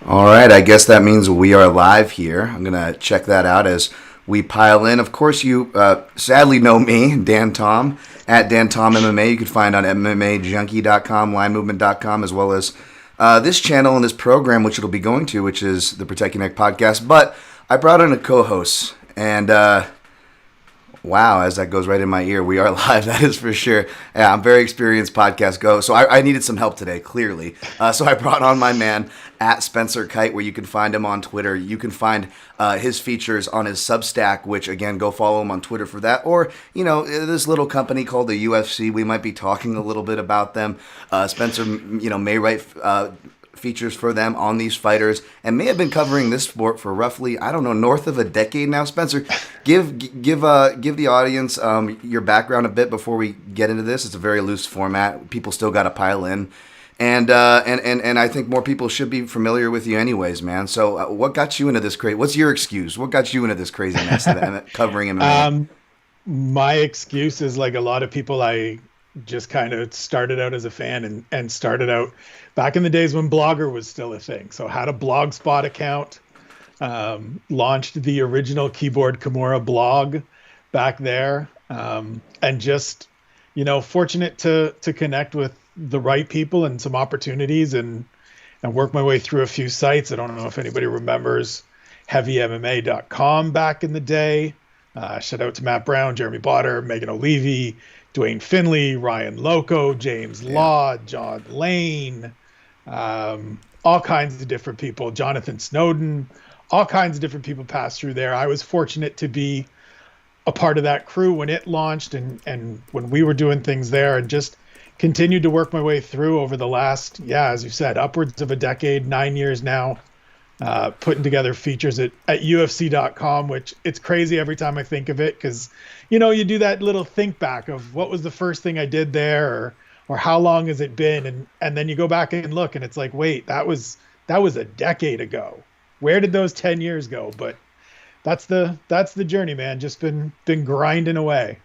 All right, I guess that means we are live here. I'm going to check that out as we pile in. Of course, you sadly know me, Dan Tom, at Dan Tom MMA. You can find on MMAJunkie.com, linemovement.com, as well as this channel and this program, which it'll be going to, which is the Protect Your Neck podcast. But I brought in a co host, and wow, as that goes right in my ear, we are live, that is for sure. Yeah, I'm very experienced podcast go. So I needed some help today, clearly. So I brought on my man at Spencer Kyte, where you can find him on Twitter. You can find his features on his Substack, which, again, go follow him on Twitter for that. Or, you know, this little company called the UFC, we might be talking a little bit about them. Spencer, may write features for them on these fighters and may have been covering this sport for roughly, I don't know, north of a decade now. Spencer, give the audience your background a bit before we get into this. It's a very loose format. People still got to pile in. And I think more people should be familiar with you anyways, man. So what got you into this crazy? What's your excuse? What got you into this crazy mess of covering MMA? My excuse is like a lot of people, I just kind of started out as a fan and started out back in the days when Blogger was still a thing. So had a Blogspot account, launched the original Keyboard Kimura blog back there, and just, fortunate to connect with the right people and some opportunities and work my way through a few sites. I don't know if anybody remembers heavymma.com back in the day. Shout out to Matt Brown, Jeremy Botter, Megan O'Leary, Dwayne Finley, Ryan Loco, James Law, John Lane, all kinds of different people, Jonathan Snowden, all kinds of different people passed through there. I was fortunate to be a part of that crew when it launched and when we were doing things there, and just continued to work my way through over the last, as you said, upwards of a decade, 9 years now, putting together features at UFC.com, which it's crazy every time I think of it, because, you do that little think back of what was the first thing I did there, or how long has it been? And then you go back and look and it's like, wait, that was a decade ago. Where did those 10 years go? But that's the journey, man. Just been grinding away.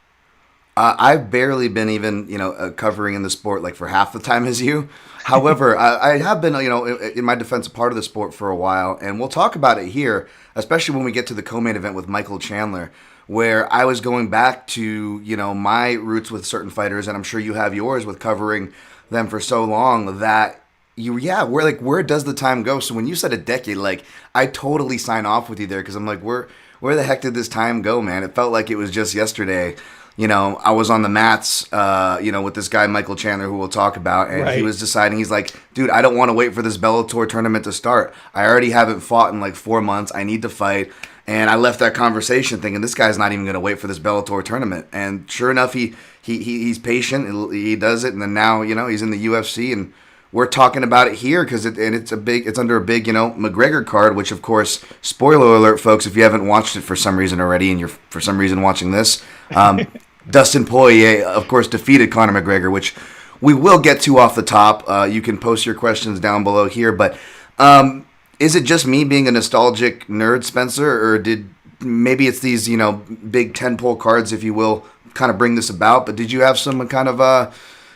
I've barely been even, covering in the sport like for half the time as you. However, I have been, in my defense, a part of the sport for a while, and we'll talk about it here, especially when we get to the co-main event with Michael Chandler, where I was going back to, my roots with certain fighters, and I'm sure you have yours with covering them for so long that where does the time go? So when you said a decade, like, I totally sign off with you there, because I'm like, where the heck did this time go, man? It felt like it was just yesterday. I was on the mats, with this guy, Michael Chandler, who we'll talk about, and He was deciding, he's like, dude, I don't want to wait for this Bellator tournament to start. I already haven't fought in like 4 months. I need to fight. And I left that conversation thinking, this guy's not even going to wait for this Bellator tournament. And sure enough, he's patient. He does it. And then now, he's in the UFC, and we're talking about it here because it's under a big, Mcgregor card, which, of course, spoiler alert, folks, if you haven't watched it for some reason already and you're for some reason watching this, Dustin Poirier, of course, defeated Conor McGregor, which we will get to off the top. You can post your questions down below here, but is it just me being a nostalgic nerd, Spencer, or did maybe it's these, big tentpole cards, if you will, kind of bring this about? But did you have some kind of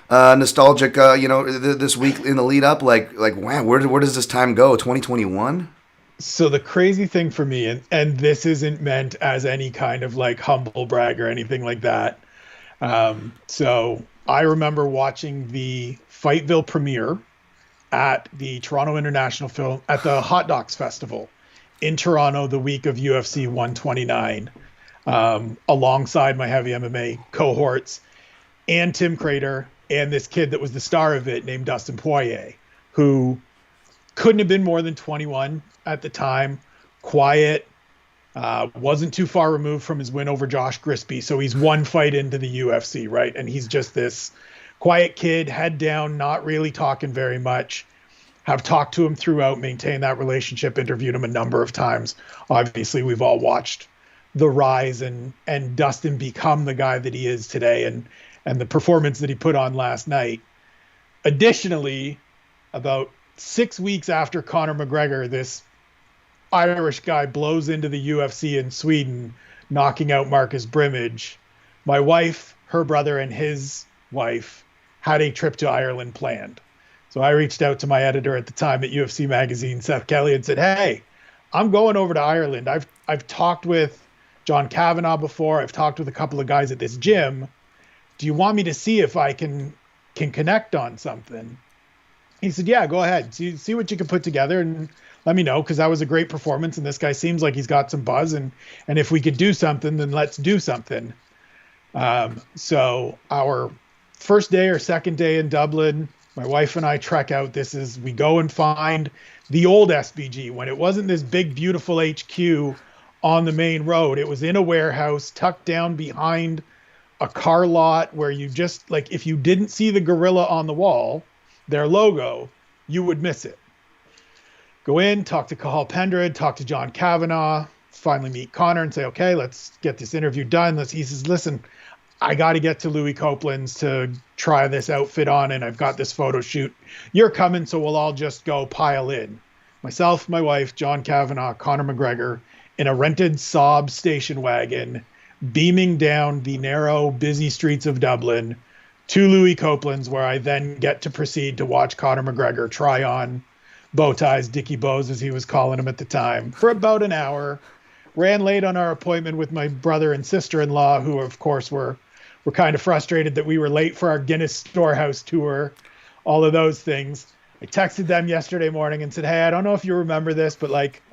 nostalgic, this week in the lead up, like wow, where does this time go? 2021. So the crazy thing for me, and this isn't meant as any kind of like humble brag or anything like that. So I remember watching the Fightville premiere at the Toronto International Film at the Hot Docs Festival in Toronto the week of UFC 129, alongside my heavy MMA cohorts and Tim Crater and this kid that was the star of it named Dustin Poirier, who couldn't have been more than 21 at the time, quiet, wasn't too far removed from his win over Josh Grisby. So he's one fight into the UFC, right? And he's just this quiet kid, head down, not really talking very much. Have talked to him throughout, maintained that relationship, interviewed him a number of times. Obviously, we've all watched the rise and Dustin become the guy that he is today, and the performance that he put on last night. Additionally, about 6 weeks after Conor McGregor, this Irish guy blows into the UFC in Sweden, knocking out Marcus Brimage, my wife, her brother, and his wife had a trip to Ireland planned. So I reached out to my editor at the time at UFC Magazine, Seth Kelly, and said, "Hey, I'm going over to Ireland. I've talked with John Kavanagh before. I've talked with a couple of guys at this gym. Do you want me to see if I can connect on something?" He said, "Yeah, go ahead. See what you can put together and let me know, because that was a great performance and this guy seems like he's got some buzz, and if we could do something, then let's do something." So our first day or second day in Dublin, my wife and I trek out. We go and find the old SBG when it wasn't this big, beautiful HQ on the main road. It was in a warehouse tucked down behind a car lot where you just, like, if you didn't see the gorilla on the wall, their logo, you would miss it. Go in, talk to Cathal Pendred, talk to John Kavanagh, finally meet Conor and say, "Okay, let's get this interview done." He says, "Listen, I got to get to Louis Copeland's to try this outfit on, and I've got this photo shoot. You're coming, so we'll all just go pile in." Myself, my wife, John Kavanagh, Conor McGregor, in a rented Saab station wagon, beaming down the narrow, busy streets of Dublin to Louis Copeland's, where I then get to proceed to watch Conor McGregor try on bow ties, Dickie Bows, as he was calling him at the time, for about an hour. Ran late on our appointment with my brother and sister-in-law, who, of course, were kind of frustrated that we were late for our Guinness Storehouse tour, all of those things. I texted them yesterday morning and said, "Hey, I don't know if you remember this, but, like,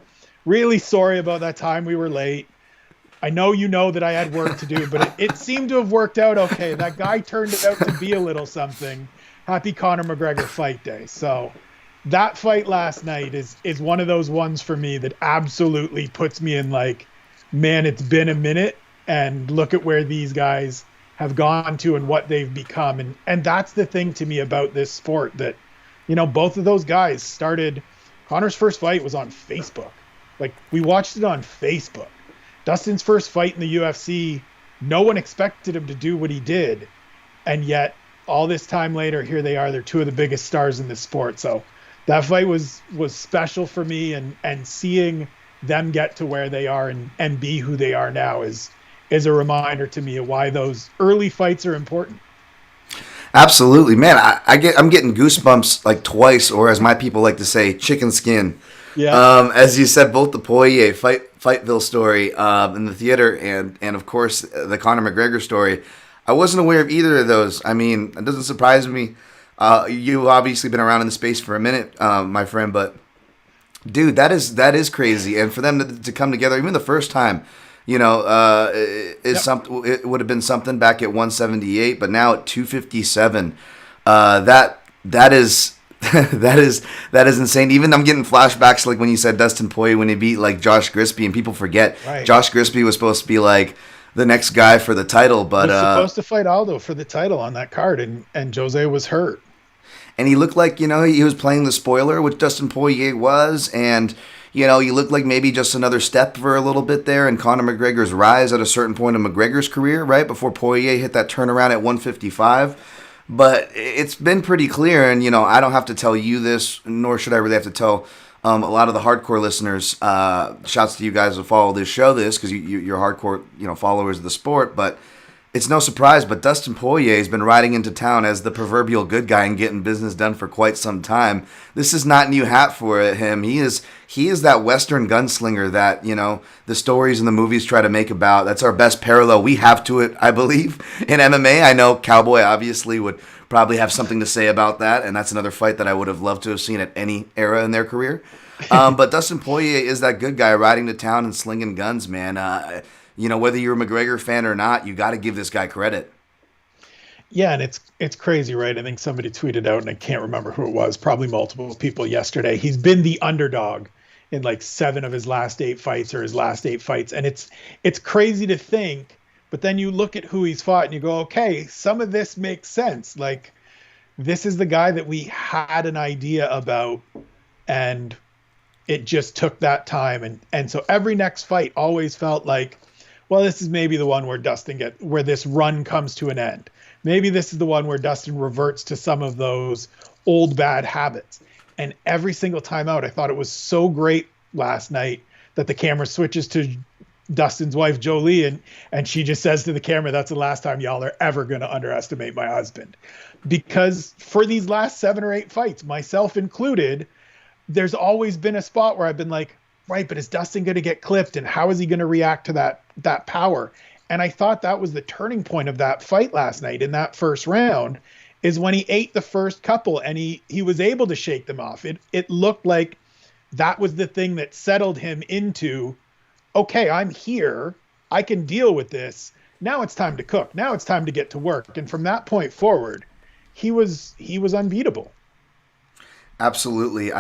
really sorry about that time we were late. I know you know that I had work to do, but it seemed to have worked out okay. That guy turned out to be a little something. Happy Conor McGregor fight day." So that fight last night is one of those ones for me that absolutely puts me in, like, man, it's been a minute, and look at where these guys have gone to and what they've become. And that's the thing to me about this sport, that, you know, both of those guys started. Conor's first fight was on Facebook. Like, we watched it on Facebook. Dustin's first fight in the UFC, no one expected him to do what he did. And yet, all this time later, here they are. They're two of the biggest stars in this sport. So that fight was special for me. And seeing them get to where they are and be who they are now is a reminder to me of why those early fights are important. Absolutely, man. I'm getting goosebumps like twice, or as my people like to say, chicken skin. Yeah. As you said, both the Poirier Fightville story in the theater and of course the Conor McGregor story. I wasn't aware of either of those. I mean, it doesn't surprise me. You've obviously been around in the space for a minute, my friend, but dude, that is crazy. And for them to come together, even the first time, you know, something. It would have been something back at 178, but now at 257, that is that is insane. Even I'm getting flashbacks, like when you said Dustin Poirier when he beat like Josh Grisby, and people forget Josh Grisby was supposed to be like the next guy for the title, but he was supposed to fight Aldo for the title on that card, and Jose was hurt. And he looked like, you know, he was playing the spoiler, which Dustin Poirier was, and you know, he looked like maybe just another step for a little bit there in Conor McGregor's rise at a certain point in McGregor's career, right before Poirier hit that turnaround at 155. But it's been pretty clear, and, you know, I don't have to tell you this, nor should I really have to tell a lot of the hardcore listeners. Shouts to you guys who follow this show, because you're hardcore, you know, followers of the sport. But it's no surprise, but Dustin Poirier has been riding into town as the proverbial good guy and getting business done for quite some time. This is not new hat for him. He is that Western gunslinger that, you know, the stories and the movies try to make about. That's our best parallel we have to it, I believe, in MMA. I know Cowboy obviously would probably have something to say about that, and that's another fight that I would have loved to have seen at any era in their career. But Dustin Poirier is that good guy riding to town and slinging guns, man. You know, whether you're a McGregor fan or not, you got to give this guy credit. Yeah, and it's crazy, right? I think somebody tweeted out, and I can't remember who it was, probably multiple people yesterday. He's been the underdog in like 7 of his last 8 fights, or his last 8 fights. And it's crazy to think, but then you look at who he's fought and you go, okay, some of this makes sense. Like, this is the guy that we had an idea about, and it just took that time. And so every next fight always felt like, well, this is maybe the one where where this run comes to an end. Maybe this is the one where Dustin reverts to some of those old bad habits. And every single time out, I thought it was so great last night that the camera switches to Dustin's wife Jolie, and she just says to the camera, "That's the last time y'all are ever going to underestimate my husband," because for these last 7 or 8 fights, myself included, there's always been a spot where I've been like, right, but is Dustin going to get clipped, and how is he going to react to that power? And I thought that was the turning point of that fight last night in that first round, is when he ate the first couple and he was able to shake them off. It looked like that was the thing that settled him into, okay, I'm here. I can deal with this. Now it's time to cook. Now it's time to get to work. And from that point forward, he was unbeatable. Absolutely.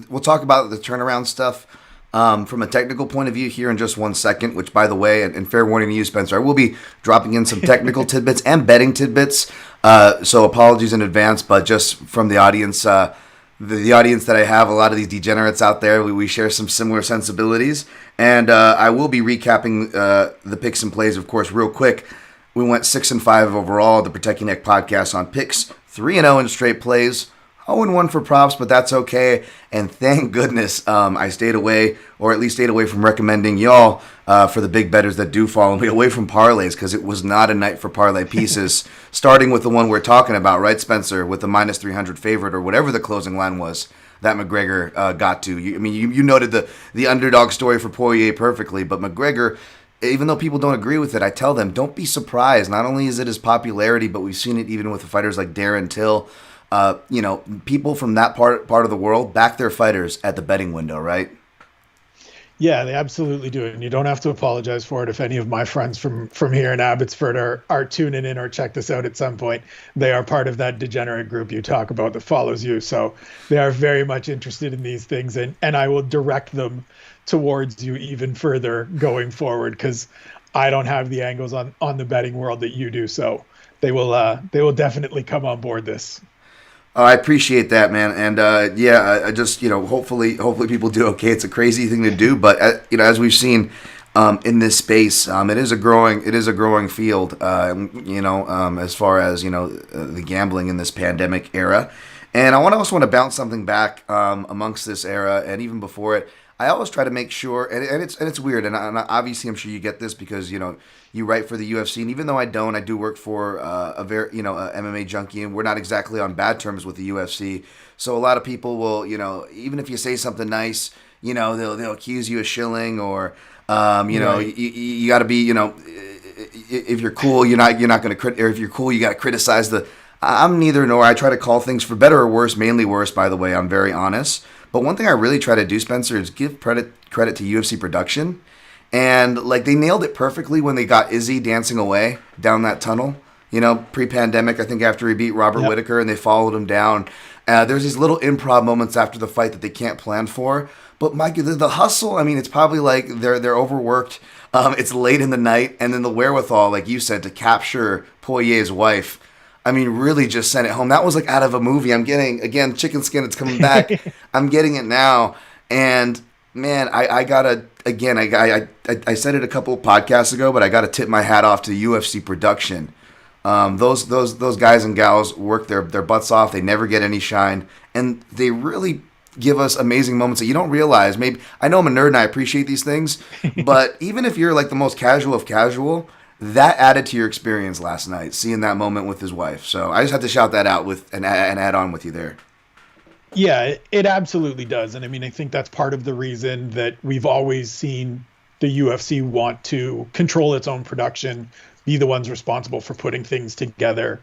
We'll talk about the turnaround stuff from a technical point of view here in just 1 second, which, by the way, and fair warning to you, Spencer, I will be dropping in some technical tidbits and betting tidbits. So apologies in advance, but just from the audience, the audience that I have, a lot of these degenerates out there, we share some similar sensibilities. And I will be recapping the picks and plays, of course, real quick. We went 6-5 overall, the Protect Your Neck podcast on picks, 3-0 in straight plays. 0-1 for props, but that's okay. And thank goodness I stayed away, or at least stayed away from recommending y'all for the big bettors that do follow me, away from parlays, because it was not a night for parlay pieces, starting with the one we're talking about, right, Spencer, with the minus 300 favorite, or whatever the closing line was that Mcgregor got to. You noted the underdog story for Poirier perfectly, but Mcgregor, even though people don't agree with it, I tell them, don't be surprised. Not only is it his popularity, but we've seen it even with the fighters like Darren Till. People from that part of the world back their fighters at the betting window, right? Yeah, they absolutely do it. And you don't have to apologize for it. If any of my friends from here in Abbotsford are tuning in or check this out at some point, they are part of that degenerate group you talk about that follows you. So they are very much interested in these things, and I will direct them towards you even further going forward, because I don't have the angles on the betting world that you do. So they will definitely come on board this. I appreciate that, man, and I just hopefully people do okay. It's a crazy thing to do, but as we've seen in this space, it is a growing field. As far as the gambling in this pandemic era, and I also want to bounce something back amongst this era and even before it. I always try to make sure, and it's weird, and obviously I'm sure you get this because you write for the UFC, and even though I don't, I do work for a very a MMA junkie, and we're not exactly on bad terms with the UFC. So a lot of people will even if you say something nice, they'll accuse you of shilling, or right. you got to be if you're cool, you're not going to or if you're cool, you got to criticize the. I'm neither nor. I try to call things for better or worse, mainly worse, by the way. I'm very honest. But one thing I really try to do, Spencer, is give credit to UFC production. And they nailed it perfectly when they got Izzy dancing away down that tunnel. Pre-pandemic, I think after he beat Robert Whittaker and they followed him down. There's these little improv moments after the fight that they can't plan for. But Mike, the hustle, it's probably like they're overworked. It's late in the night, and then the wherewithal, like you said, to capture Poirier's wife. Really just sent it home. That was like out of a movie. I'm getting, again, chicken skin, it's coming back. I'm getting it now. And man, I gotta, again, I said it a couple of podcasts ago, but I gotta tip my hat off to UFC production. Those guys and gals work their butts off. They never get any shine. And they really give us amazing moments that you don't realize. Maybe, I know I'm a nerd and I appreciate these things, but even if you're like the most casual of casual, that added to your experience last night, seeing that moment with his wife. So I just had to shout that out and add on with you there. Yeah, it absolutely does. And I think that's part of the reason that we've always seen the UFC want to control its own production, be the ones responsible for putting things together.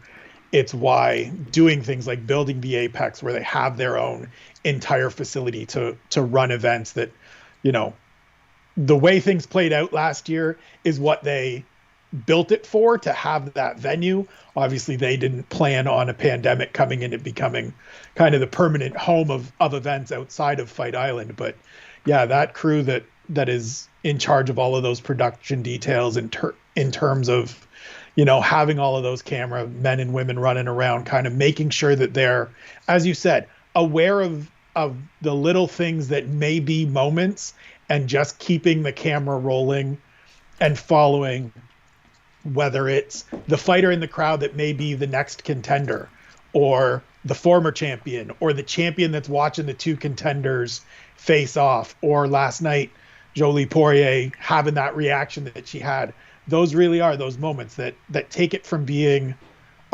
It's why doing things like building the Apex, where they have their own entire facility to run events, that, the way things played out last year is what they built it for, to have that venue. Obviously they didn't plan on a pandemic coming in and becoming kind of the permanent home of events outside of Fight Island. But yeah, that crew that is in charge of all of those production details in terms of having all of those camera men and women running around, kind of making sure that they're, as you said, aware of the little things that may be moments, and just keeping the camera rolling and following, whether it's the fighter in the crowd that may be the next contender, or the former champion, or the champion that's watching the two contenders face off, or last night, Jolie Poirier having that reaction that she had. Those really are those moments that take it from being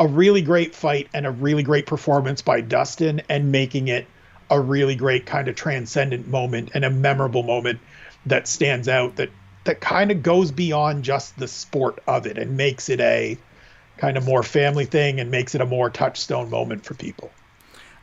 a really great fight and a really great performance by Dustin and making it a really great kind of transcendent moment and a memorable moment that stands out, that kind of goes beyond just the sport of it and makes it a kind of more family thing and makes it a more touchstone moment for people.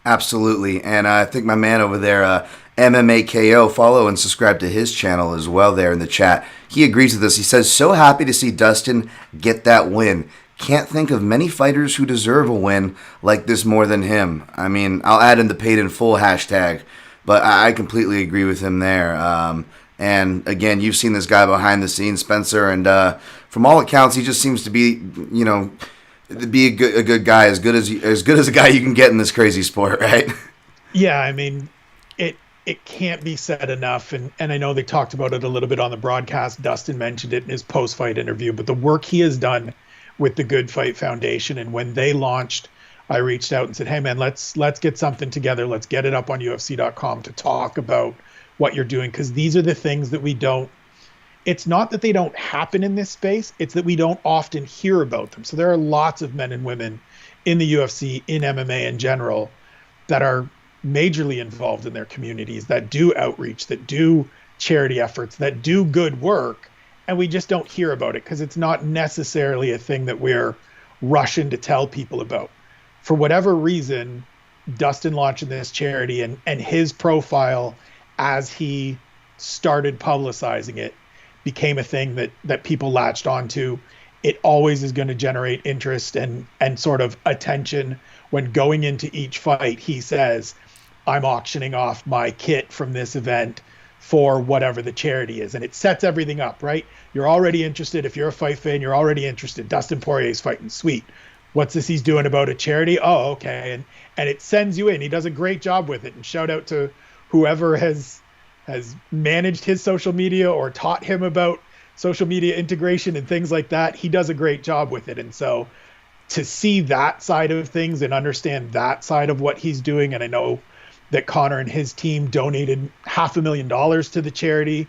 Absolutely. And I think my man over there, MMAKO, follow and subscribe to his channel as well there in the chat. He agrees with this. He says, so happy to see Dustin get that win. Can't think of many fighters who deserve a win like this more than him. I mean, I'll add in the paid in full hashtag, but I completely agree with him there. And again, you've seen this guy behind the scenes, Spencer, and from all accounts, he just seems to be, be a good guy, as good as a guy you can get in this crazy sport, right? Yeah, I mean, it can't be said enough, and I know they talked about it a little bit on the broadcast. Dustin mentioned it in his post-fight interview, but the work he has done with the Good Fight Foundation, and when they launched, I reached out and said, hey man, let's get something together. Let's get it up on UFC.com to talk about what you're doing, because these are the things that we don't, it's not that they don't happen in this space, it's that we don't often hear about them. So there are lots of men and women in the UFC, in MMA in general, that are majorly involved in their communities, that do outreach, that do charity efforts, that do good work, and we just don't hear about it because it's not necessarily a thing that we're rushing to tell people about. For whatever reason, Dustin launching this charity and his profile as he started publicizing it became a thing that people latched onto. It always is going to generate interest and sort of attention. When going into each fight, he says, I'm auctioning off my kit from this event for whatever the charity is. And it sets everything up, right? You're already interested. If you're a fight fan, you're already interested. Dustin Poirier's fighting. Sweet. What's this he's doing about a charity? Oh, okay. And it sends you in. He does a great job with it. And shout out to whoever has managed his social media or taught him about social media integration and things like that. He does a great job with it. And so to see that side of things and understand that side of what he's doing, and I know that Conor and his team donated $500,000 to the charity.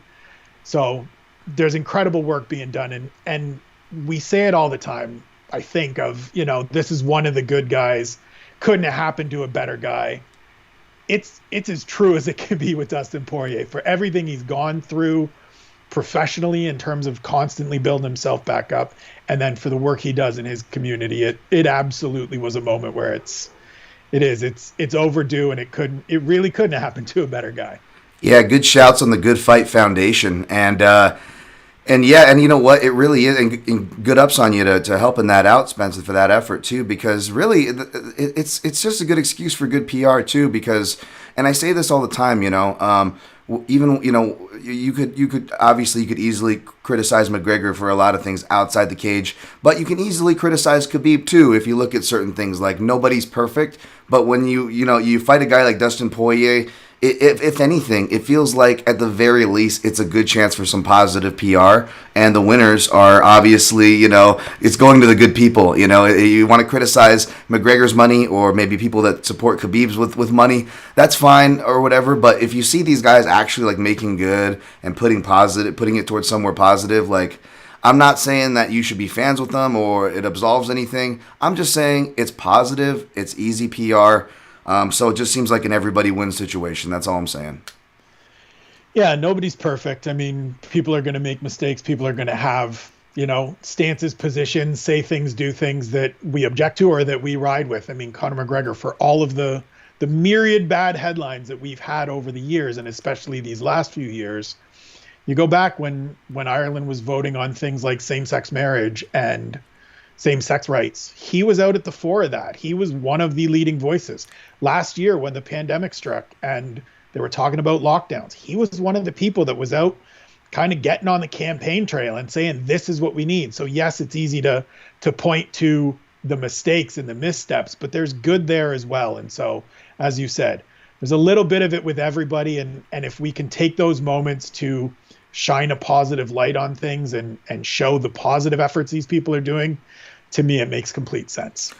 So there's incredible work being done. And we say it all the time, I think, of, this is one of the good guys. Couldn't have happened to a better guy. It's as true as it can be with Dustin Poirier. For everything he's gone through professionally in terms of constantly building himself back up, and then for the work he does in his community, it absolutely was a moment where it's overdue, and it really couldn't have happened to a better guy. Yeah, good shouts on the Good Fight Foundation, and you know what, it really is, and good ups on you to helping that out, Spencer, for that effort too, because really it's just a good excuse for good PR too, because, and I say this all the time, even you could obviously you could easily criticize McGregor for a lot of things outside the cage, but you can easily criticize Khabib too if you look at certain things. Like, nobody's perfect, but when you fight a guy like Dustin Poirier, if anything, it feels like at the very least it's a good chance for some positive PR, and the winners are obviously, it's going to the good people. You want to criticize McGregor's money, or maybe people that support Khabib's with money, that's fine or whatever, but if you see these guys actually like making good and putting it towards somewhere positive, like, I'm not saying that you should be fans with them or it absolves anything. I'm just saying it's positive, it's easy PR. So it just seems like an everybody wins situation. That's all I'm saying. Yeah, nobody's perfect. I mean, people are going to make mistakes. People are going to have, stances, positions, say things, do things that we object to or that we ride with. I mean, Conor McGregor, for all of the myriad bad headlines that we've had over the years, and especially these last few years, you go back when Ireland was voting on things like same-sex marriage and same-sex rights. He was out at the fore of that. He was one of the leading voices. Last year, when the pandemic struck and they were talking about lockdowns, he was one of the people that was out kind of getting on the campaign trail and saying, this is what we need. So yes, it's easy to point to the mistakes and the missteps, but there's good there as well. And so, as you said, there's a little bit of it with everybody. And if we can take those moments to shine a positive light on things and show the positive efforts these people are doing, to me, it makes complete sense.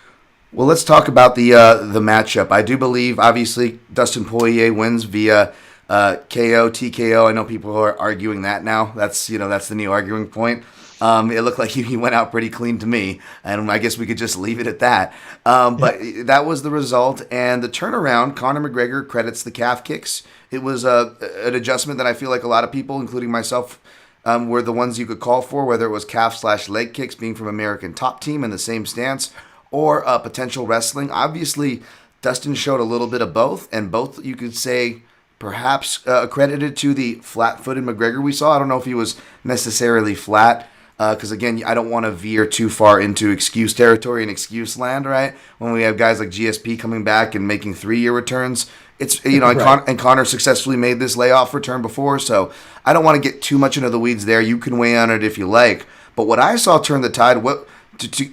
Well, let's talk about the matchup. I do believe, obviously, Dustin Poirier wins via KO, TKO. I know people are arguing that now. That's that's the new arguing point. It looked like he went out pretty clean to me, and I guess we could just leave it at that. But Yeah. that was the result, and the turnaround. Conor McGregor credits the calf kicks. It was an adjustment that I feel like a lot of people, including myself, were the ones you could call for, whether it was calf/leg kicks being from American Top Team in the same stance, or potential wrestling. Obviously, Dustin showed a little bit of both, and both you could say perhaps accredited to the flat-footed McGregor we saw. I don't know if he was necessarily flat, because again, I don't want to veer too far into excuse territory and excuse land, right? When we have guys like GSP coming back and making 3-year returns, it's Right. and Conor successfully made this layoff return before, so I don't want to get too much into the weeds there. You can weigh on it if you like, but what I saw turn the tide,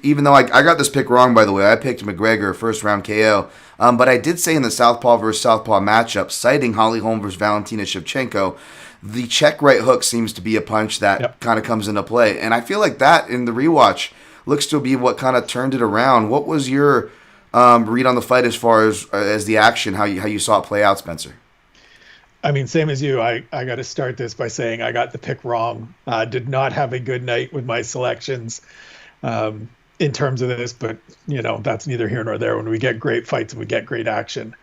even though I got this pick wrong, by the way, I picked McGregor first round KO. But I did say in the Southpaw versus Southpaw matchup, citing Holly Holm versus Valentina Shevchenko, the check right hook seems to be a punch that Yep. kind of comes into play. And I feel like that in the rewatch looks to be what kind of turned it around. What was your read on the fight as far as the action, how you saw it play out, Spencer? I mean, same as you. I got to start this by saying I got the pick wrong. Did not have a good night with my selections in terms of this, but that's neither here nor there. When we get great fights and we get great action,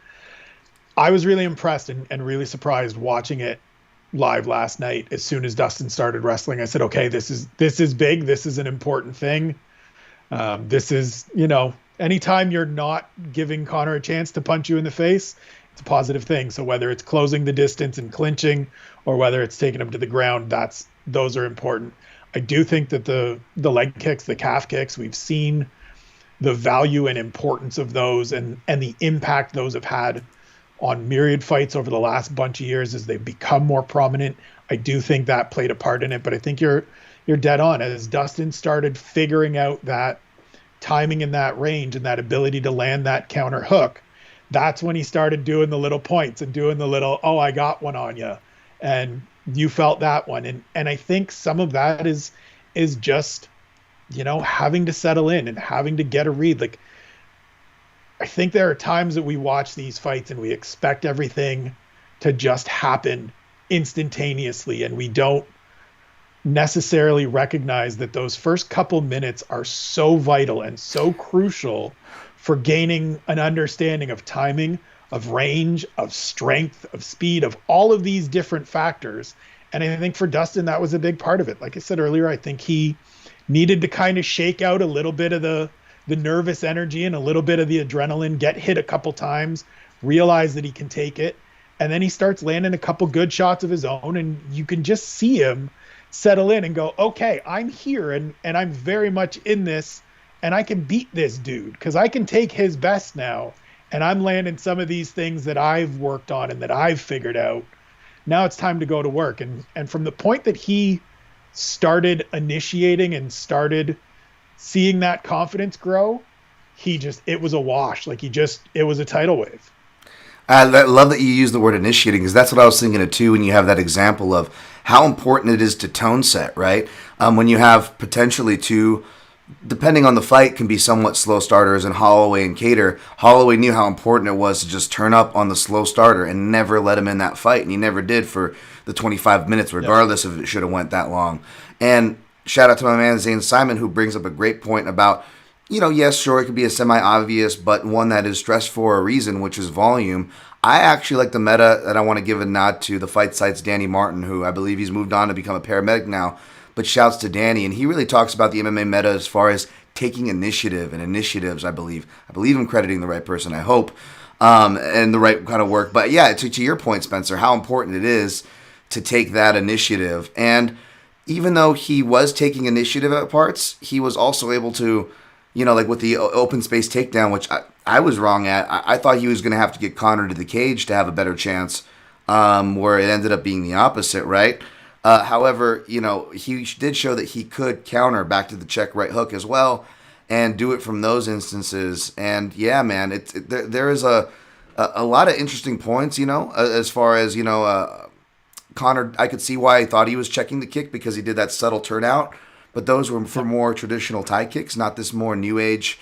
I was really impressed and really surprised watching it live last night. As soon as Dustin started wrestling, I said, "Okay, this is big. This is an important thing. This is anytime you're not giving Conor a chance to punch you in the face, it's a positive thing. So whether it's closing the distance and clinching, or whether it's taking him to the ground, those are important. I do think that the leg kicks, the calf kicks, we've seen the value and importance of those and the impact those have had on myriad fights over the last bunch of years as they've become more prominent. I do think that played a part in it, but I think you're dead on. As Dustin started figuring out that timing in that range and that ability to land that counter hook, that's when he started doing the little points and doing the little, oh, I got one on you. And you felt that one. And I think some of that is just, having to settle in and having to get a read. Like, I think there are times that we watch these fights and we expect everything to just happen instantaneously, and we don't necessarily recognize that those first couple minutes are so vital and so crucial for gaining an understanding of timing, of range, of strength, of speed, of all of these different factors. And I think for Dustin, that was a big part of it. Like I said earlier, I think he needed to kind of shake out a little bit of the nervous energy and a little bit of the adrenaline, get hit a couple times, realize that he can take it. And then he starts landing a couple good shots of his own, and you can just see him settle in and go, okay, I'm here and I'm very much in this, and I can beat this dude because I can take his best now. And I'm landing some of these things that I've worked on and that I've figured out. Now it's time to go to work. And from the point that he started initiating and started seeing that confidence grow, it was a wash. Like it was a tidal wave. I love that you use the word initiating, because that's what I was thinking of too when you have that example of how important it is to tone set, right? When you have potentially two, depending on the fight, can be somewhat slow starters, and Holloway and Cater. Holloway knew how important it was to just turn up on the slow starter and never let him in that fight, and he never did for the 25 minutes, regardless if it should have went that long. And shout out to my man Zane Simon, who brings up a great point about, yes, sure, it could be a semi-obvious, but one that is stressed for a reason, which is volume. I actually like the meta, and I want to give a nod to the Fight Site's Danny Martin, who I believe he's moved on to become a paramedic now, but shouts to Danny, and he really talks about the MMA meta as far as taking initiative and initiatives, I believe. I believe I'm crediting the right person, I hope, and the right kind of work. But yeah, to your point, Spencer, how important it is to take that initiative. And even though he was taking initiative at parts, he was also able to, like with the open space takedown, which I was wrong at. I thought he was going to have to get Conor to the cage to have a better chance, where it ended up being the opposite, right? However, he did show that he could counter back to the check right hook as well and do it from those instances. And yeah, man, there is a lot of interesting points, as far as, Conor, I could see why I thought he was checking the kick because he did that subtle turnout, but those were for more traditional Thai kicks, not this more new age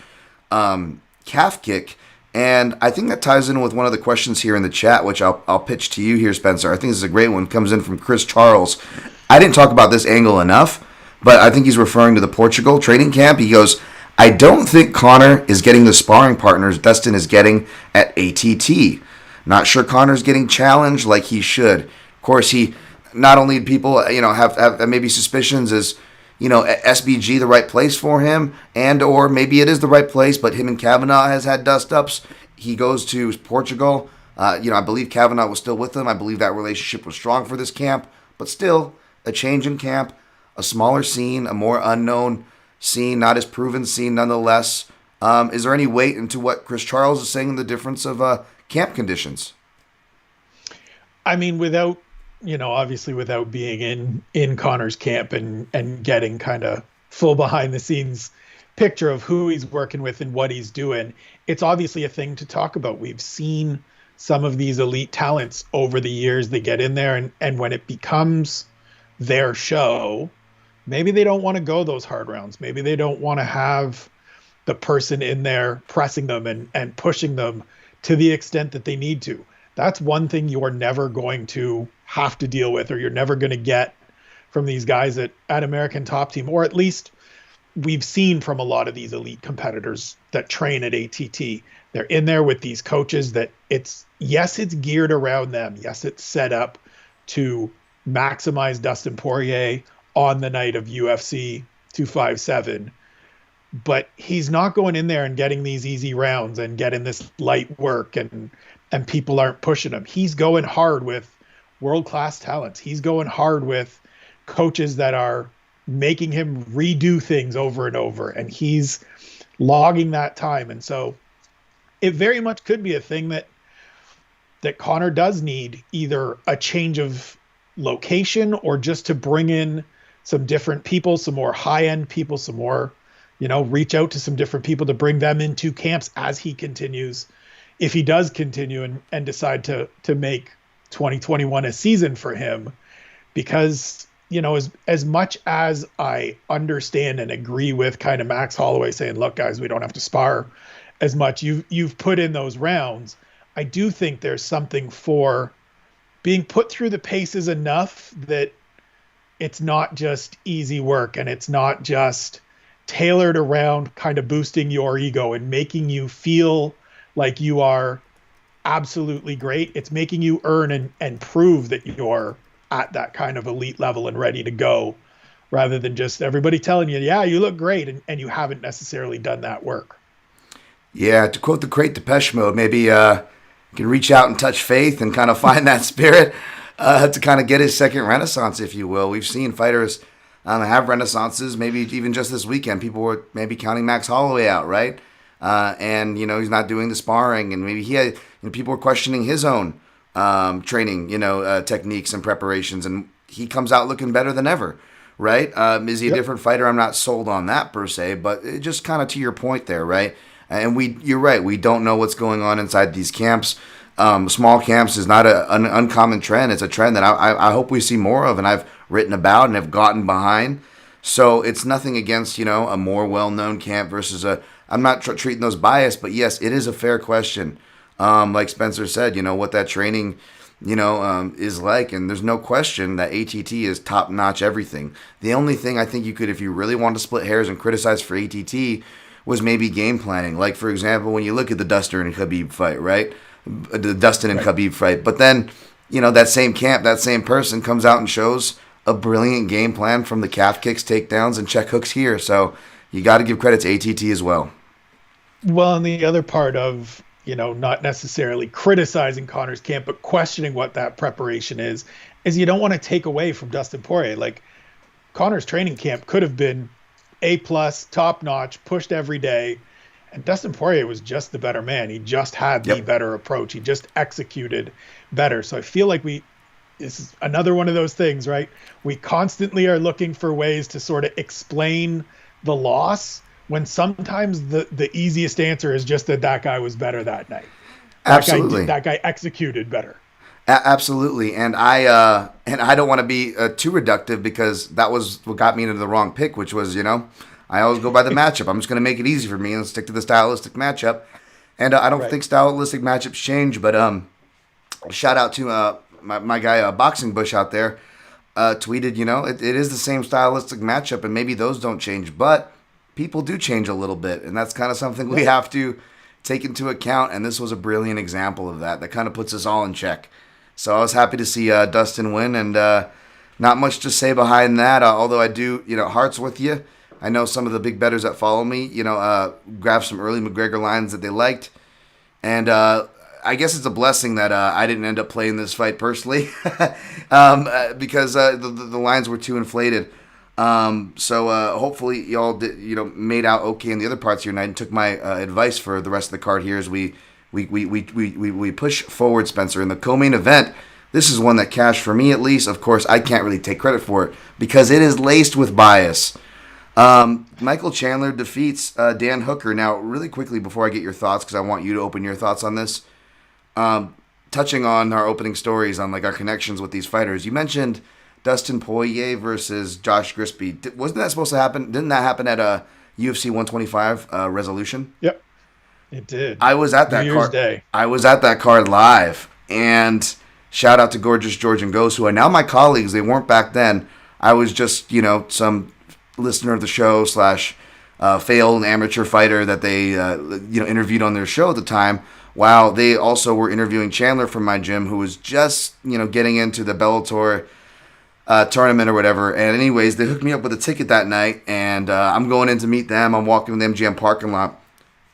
calf kick. And I think that ties in with one of the questions here in the chat, which I'll pitch to you here, Spencer. I think this is a great one. It comes in from Chris Charles. I didn't talk about this angle enough, but I think he's referring to the Portugal training camp. He goes, I don't think Conor is getting the sparring partners Dustin is getting at ATT. Not sure Conor's getting challenged like he should. Of course, he not only people have maybe suspicions as SBG the right place for him, and or maybe it is the right place, but him and Kavanaugh has had dust ups. He goes to Portugal. I believe Kavanaugh was still with him. I believe that relationship was strong for this camp, but still a change in camp, a smaller scene, a more unknown scene, not as proven scene nonetheless. Is there any weight into what Chris Charles is saying in the difference of camp conditions? I mean, obviously without being in Conor's camp and getting kind of full behind the scenes picture of who he's working with and what he's doing, it's obviously a thing to talk about. We've seen some of these elite talents over the years. They get in there and when it becomes their show, maybe they don't want to go those hard rounds. Maybe they don't want to have the person in there pressing them and pushing them to the extent that they need to. That's one thing you're never going to have to deal with, or you're never going to get from these guys at American Top Team, or at least we've seen from a lot of these elite competitors that train at ATT. They're in there with these coaches that it's geared around them. Yes, it's set up to maximize Dustin Poirier on the night of UFC 257, but he's not going in there and getting these easy rounds and getting this light work and people aren't pushing him. He's going hard with world-class talents. He's going hard with coaches that are making him redo things over and over, and he's logging that time. And so it very much could be a thing that Conor does need either a change of location or just to bring in some different people, some more high-end people, some more, reach out to some different people to bring them into camps as he continues, if he does continue and decide to make 2021 a season for him. Because, as much as I understand and agree with kind of Max Holloway saying, look, guys, we don't have to spar as much. You've put in those rounds. I do think there's something for being put through the paces enough that it's not just easy work and it's not just tailored around kind of boosting your ego and making you feel like you are absolutely great. It's making you earn and prove that you're at that kind of elite level and ready to go, rather than just everybody telling you, yeah, you look great, and you haven't necessarily done that work. Yeah, to quote the great Depeche Mode, maybe you can reach out and touch faith and kind of find that spirit to kind of get his second renaissance, if you will. We've seen fighters have renaissances, maybe even just this weekend. People were maybe counting Max Holloway out, right? And he's not doing the sparring, and maybe he had people were questioning his own training, techniques and preparations, and he comes out looking better than ever, right? Is he a different fighter? I'm not sold on that per se, but it just kind of to your point there, right? And you're right. We don't know what's going on inside these camps. Small camps is not an uncommon trend. It's a trend that I hope we see more of, and I've written about and have gotten behind. So it's nothing against a more well-known camp versus I'm not treating those biased, but yes, it is a fair question. Like Spencer said, what that training, is like. And there's no question that ATT is top-notch everything. The only thing I think you could, if you really want to split hairs and criticize for ATT, was maybe game planning. Like, for example, when you look at the Dustin and Khabib fight, right? The Dustin and Khabib fight. But then, that same camp, that same person comes out and shows a brilliant game plan from the calf kicks, takedowns, and check hooks here. So you got to give credit to ATT as well. Well, and the other part of, not necessarily criticizing Conor's camp, but questioning what that preparation is you don't want to take away from Dustin Poirier. Like, Conor's training camp could have been A+, top notch, pushed every day. And Dustin Poirier was just the better man. He just had the better approach. He just executed better. So I feel like this is another one of those things, right? We constantly are looking for ways to sort of explain the loss, when sometimes the easiest answer is just that guy was better that night. Absolutely. That guy executed better. Absolutely. And I don't want to be too reductive, because that was what got me into the wrong pick, which was, I always go by the matchup. I'm just going to make it easy for me and stick to the stylistic matchup. And I don't Right. think stylistic matchups change, but shout out to my guy Boxing Bush out there. Tweeted, it is the same stylistic matchup, and maybe those don't change, but people do change a little bit, and that's kind of something we have to take into account. And this was a brilliant example of that. That kind of puts us all in check. So I was happy to see Dustin win, and not much to say behind that. Although I do, hearts with you. I know some of the big bettors that follow me, grabbed some early McGregor lines that they liked, and I guess it's a blessing that I didn't end up playing this fight personally, because the lines were too inflated. So hopefully y'all made out okay in the other parts of your night and took my advice for the rest of the card here as we push forward, Spencer. In the co-main event, this is one that cashed for me at least. Of course, I can't really take credit for it because it is laced with bias. Michael Chandler defeats Dan Hooker. Now, really quickly before I get your thoughts, because I want you to open your thoughts on this, touching on our opening stories on like our connections with these fighters, you mentioned Dustin Poirier versus Josh Grisby. Wasn't that supposed to happen? Didn't that happen at a UFC 125 resolution? Yep, it did. I was at that New Year's card. Day. I was at that card live, and shout out to Gorgeous George and Ghost, who are now my colleagues. They weren't back then. I was just some listener of the show / failed amateur fighter that they interviewed on their show at the time. While they also were interviewing Chandler from my gym, who was just getting into the Bellator tournament or whatever. And anyways, they hooked me up with a ticket that night, and I'm going in to meet them. I'm walking in the MGM parking lot,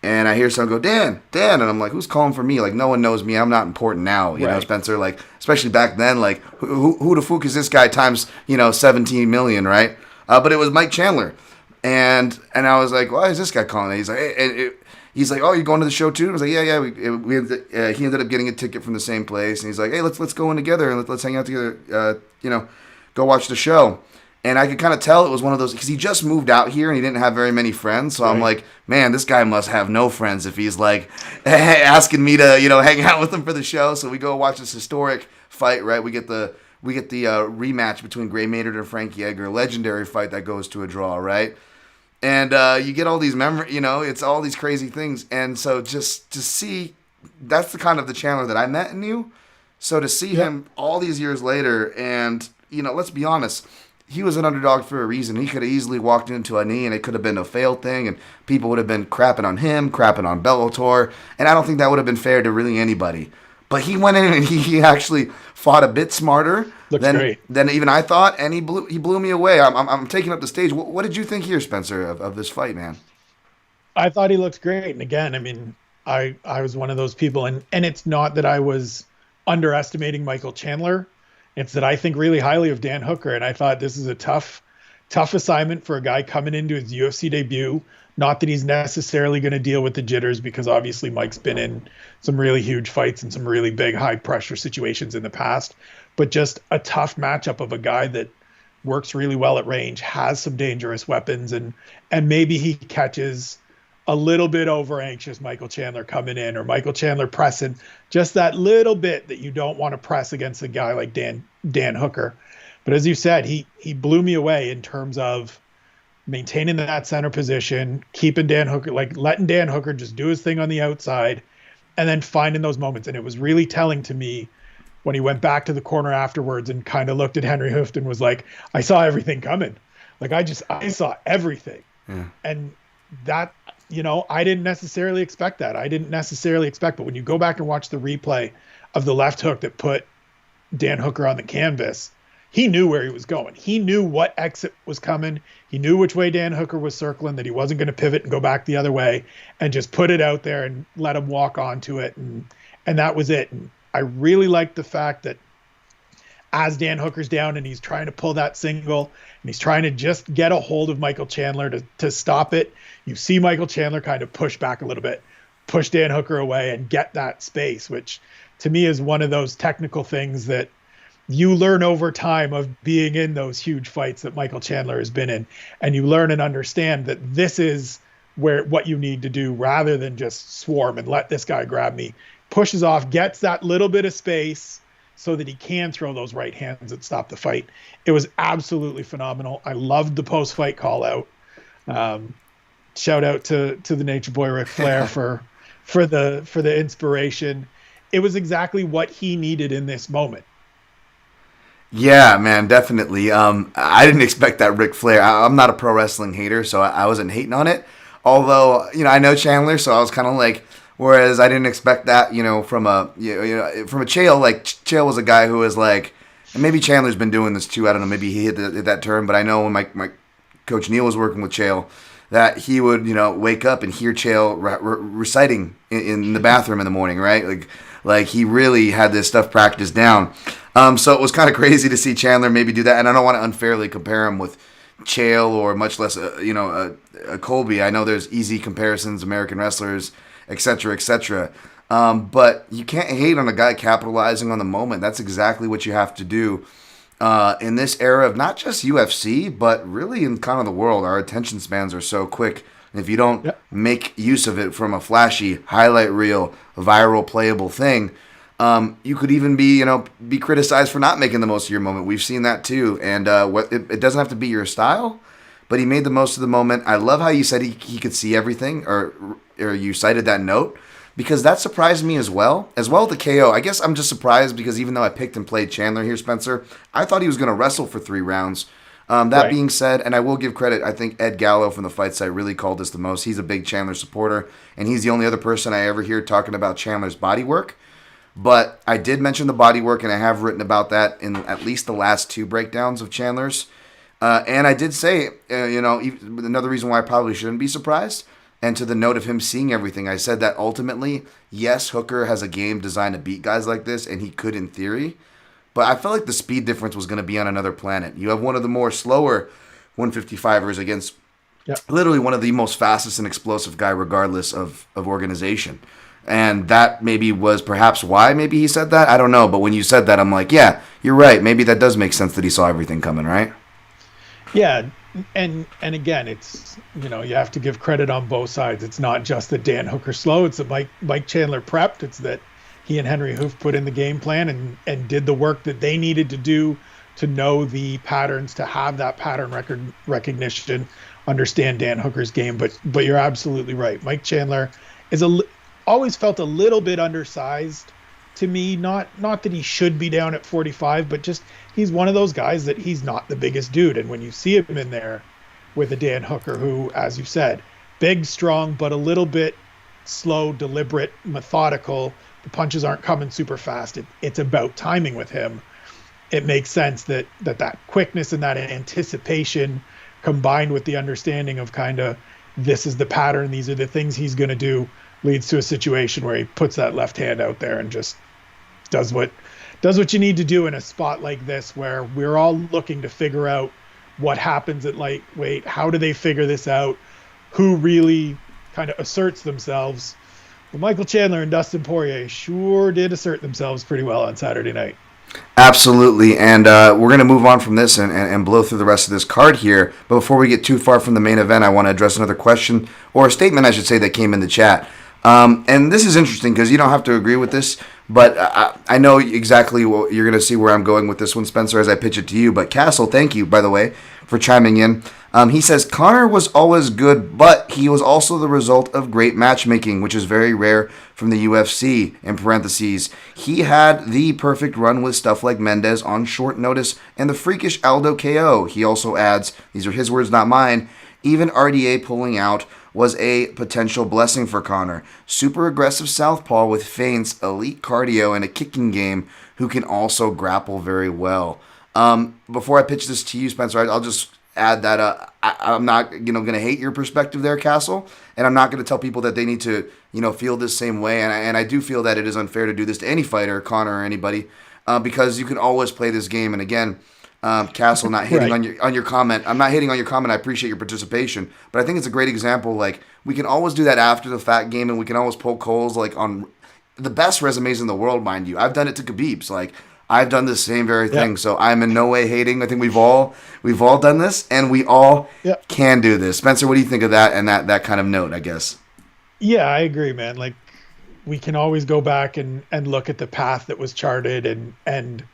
and I hear someone go, Dan, and I'm like, who's calling for me? Like, no one knows me. I'm not important now, you know, Spencer. Like, especially back then, like, who the fuck is this guy times 17 million, right? But it was Mike Chandler, and I was like, why is this guy calling? He's like, he's like, oh, you going to the show too? I was like, yeah. He ended up getting a ticket from the same place, and he's like, hey, let's go in together and let's hang out together. Go watch the show. And I could kind of tell it was one of those, because he just moved out here and he didn't have very many friends. So I'm like, man, this guy must have no friends if he's like asking me to, hang out with him for the show. So we go watch this historic fight, right? We get the rematch between Gray Maynard and Frankie Edgar, legendary fight that goes to a draw, right? And you get all these memories, it's all these crazy things. And so just to see, that's the kind of the Chandler that I met and knew. So to see him all these years later, and, let's be honest, he was an underdog for a reason. He could have easily walked into a knee and it could have been a failed thing, and people would have been crapping on him, crapping on Bellator. And I don't think that would have been fair to really anybody. But he went in and he actually fought a bit smarter than even I thought, and he blew me away. I'm taking up the stage. What did you think here, Spencer, of this fight, man? I thought he looked great. And again, I mean, I was one of those people, and it's not that I was underestimating Michael Chandler. It's that I think really highly of Dan Hooker, and I thought this is a tough assignment for a guy coming into his UFC debut. Not that he's necessarily going to deal with the jitters, because obviously Mike's been in some really huge fights and some really big high pressure situations in the past, but just a tough matchup of a guy that works really well at range, has some dangerous weapons, and maybe he catches a little bit over anxious Michael Chandler coming in, or Michael Chandler pressing just that little bit that you don't want to press against a guy like Dan Hooker. But as you said, he blew me away in terms of maintaining that center position, keeping Dan Hooker, like letting Dan Hooker just do his thing on the outside, and then finding those moments. And it was really telling to me when he went back to the corner afterwards and kind of looked at Henry Hooft and was like, I saw everything coming. Like, I saw everything. Yeah. And that, I didn't necessarily expect that. But when you go back and watch the replay of the left hook that put Dan Hooker on the canvas, he knew where he was going. He knew what exit was coming. He knew which way Dan Hooker was circling, that he wasn't going to pivot and go back the other way, and just put it out there and let him walk onto it. And that was it. And I really liked the fact that as Dan Hooker's down and he's trying to pull that single and he's trying to just get a hold of Michael Chandler to stop it, you see Michael Chandler kind of push back a little bit, push Dan Hooker away and get that space, which to me is one of those technical things that you learn over time of being in those huge fights that Michael Chandler has been in. And you learn and understand that this is what you need to do, rather than just swarm and let this guy grab me. Pushes off, gets that little bit of space so that he can throw those right hands that stop the fight. It was absolutely phenomenal. I loved the post-fight call out. Shout out to the Nature Boy Ric Flair for for the inspiration. It was exactly what he needed in this moment. Yeah, man, definitely. I didn't expect that Ric Flair. I'm not a pro wrestling hater, so I wasn't hating on it. Although, I know Chandler, so I was kind of like, whereas I didn't expect that, from a, from a Chael. Like Chael was a guy who was like, and maybe Chandler's been doing this too. I don't know, maybe he hit that term, but I know when my coach Neil was working with Chael, that he would, wake up and hear Chael reciting in the bathroom in the morning, right? Like he really had this stuff practiced down. So it was kind of crazy to see Chandler maybe do that, and I don't want to unfairly compare him with Chael or much less, a Colby. I know there's easy comparisons, American wrestlers, etc., etc. But you can't hate on a guy capitalizing on the moment. That's exactly what you have to do in this era of not just UFC, but really in kind of the world. Our attention spans are so quick. And if you don't make use of it from a flashy highlight reel, viral, playable thing, you could even be criticized for not making the most of your moment. We've seen that too, and it doesn't have to be your style, but he made the most of the moment. I love how you said he could see everything, or you cited that note, because that surprised me as well. As well with the KO. I guess I'm just surprised because even though I picked and played Chandler here, Spencer, I thought he was going to wrestle for 3 rounds. That being said, and I will give credit, I think Ed Gallo from the Fight Site really called this the most. He's a big Chandler supporter, and he's the only other person I ever hear talking about Chandler's body work. But I did mention the body work, and I have written about that in at least the last 2 breakdowns of Chandler's. And I did say, another reason why I probably shouldn't be surprised, and to the note of him seeing everything, I said that ultimately, yes, Hooker has a game designed to beat guys like this, and he could in theory. But I felt like the speed difference was going to be on another planet. You have one of the more slower 155ers against literally one of the most fastest and explosive guy, regardless of organization. And that maybe was perhaps why maybe he said that. I don't know. But when you said that, I'm like, yeah, you're right. Maybe that does make sense that he saw everything coming, right? Yeah. And again, it's, you have to give credit on both sides. It's not just that Dan Hooker's slow. It's that Mike Chandler prepped. It's that he and Henry Hoof put in the game plan and did the work that they needed to do to know the patterns, to have that pattern recognition, understand Dan Hooker's game. But you're absolutely right. Mike Chandler is always felt a little bit undersized to me. Not that he should be down at 45, but just he's one of those guys that he's not the biggest dude. And when you see him in there with a Dan Hooker, who, as you said, big, strong, but a little bit slow, deliberate, methodical, the punches aren't coming super fast. It's about timing with him. It makes sense that quickness and that anticipation combined with the understanding of kind of this is the pattern, these are the things he's going to do, leads to a situation where he puts that left hand out there and just does what you need to do in a spot like this, where we're all looking to figure out what happens at lightweight. How do they figure this out? Who really kind of asserts themselves? Well, Michael Chandler and Dustin Poirier sure did assert themselves pretty well on Saturday night. Absolutely, and we're going to move on from this and blow through the rest of this card here. But before we get too far from the main event, I want to address another question, or a statement, I should say, that came in the chat. And this is interesting because you don't have to agree with this, but I know exactly what you're going to see where I'm going with this one, Spencer, as I pitch it to you. But Castle, thank you, by the way, for chiming in. He says, Conor was always good, but he was also the result of great matchmaking, which is very rare from the UFC, in parentheses. He had the perfect run with stuff like Mendez on short notice and the freakish Aldo KO. He also adds, these are his words, not mine, even RDA pulling out was a potential blessing for Conor. Super aggressive southpaw with feints, elite cardio, and a kicking game who can also grapple very well. Before I pitch this to you, Spencer, I'll just add that I'm not going to hate your perspective there, Castle, and I'm not going to tell people that they need to feel this same way. And I do feel that it is unfair to do this to any fighter, Conor or anybody, because you can always play this game. And again, Castle, not hitting on your comment. I'm not hitting on your comment. I appreciate your participation, but I think it's a great example. Like, we can always do that after the fact game, and we can always poke holes like on the best resumes in the world, mind you. I've done it to Khabib's. Like, I've done the same very thing. So I'm in no way hating. I think we've all done this, and we all can do this. Spencer, what do you think of that and that kind of note, I guess? Yeah, I agree, man. Like, we can always go back and look at the path that was charted, and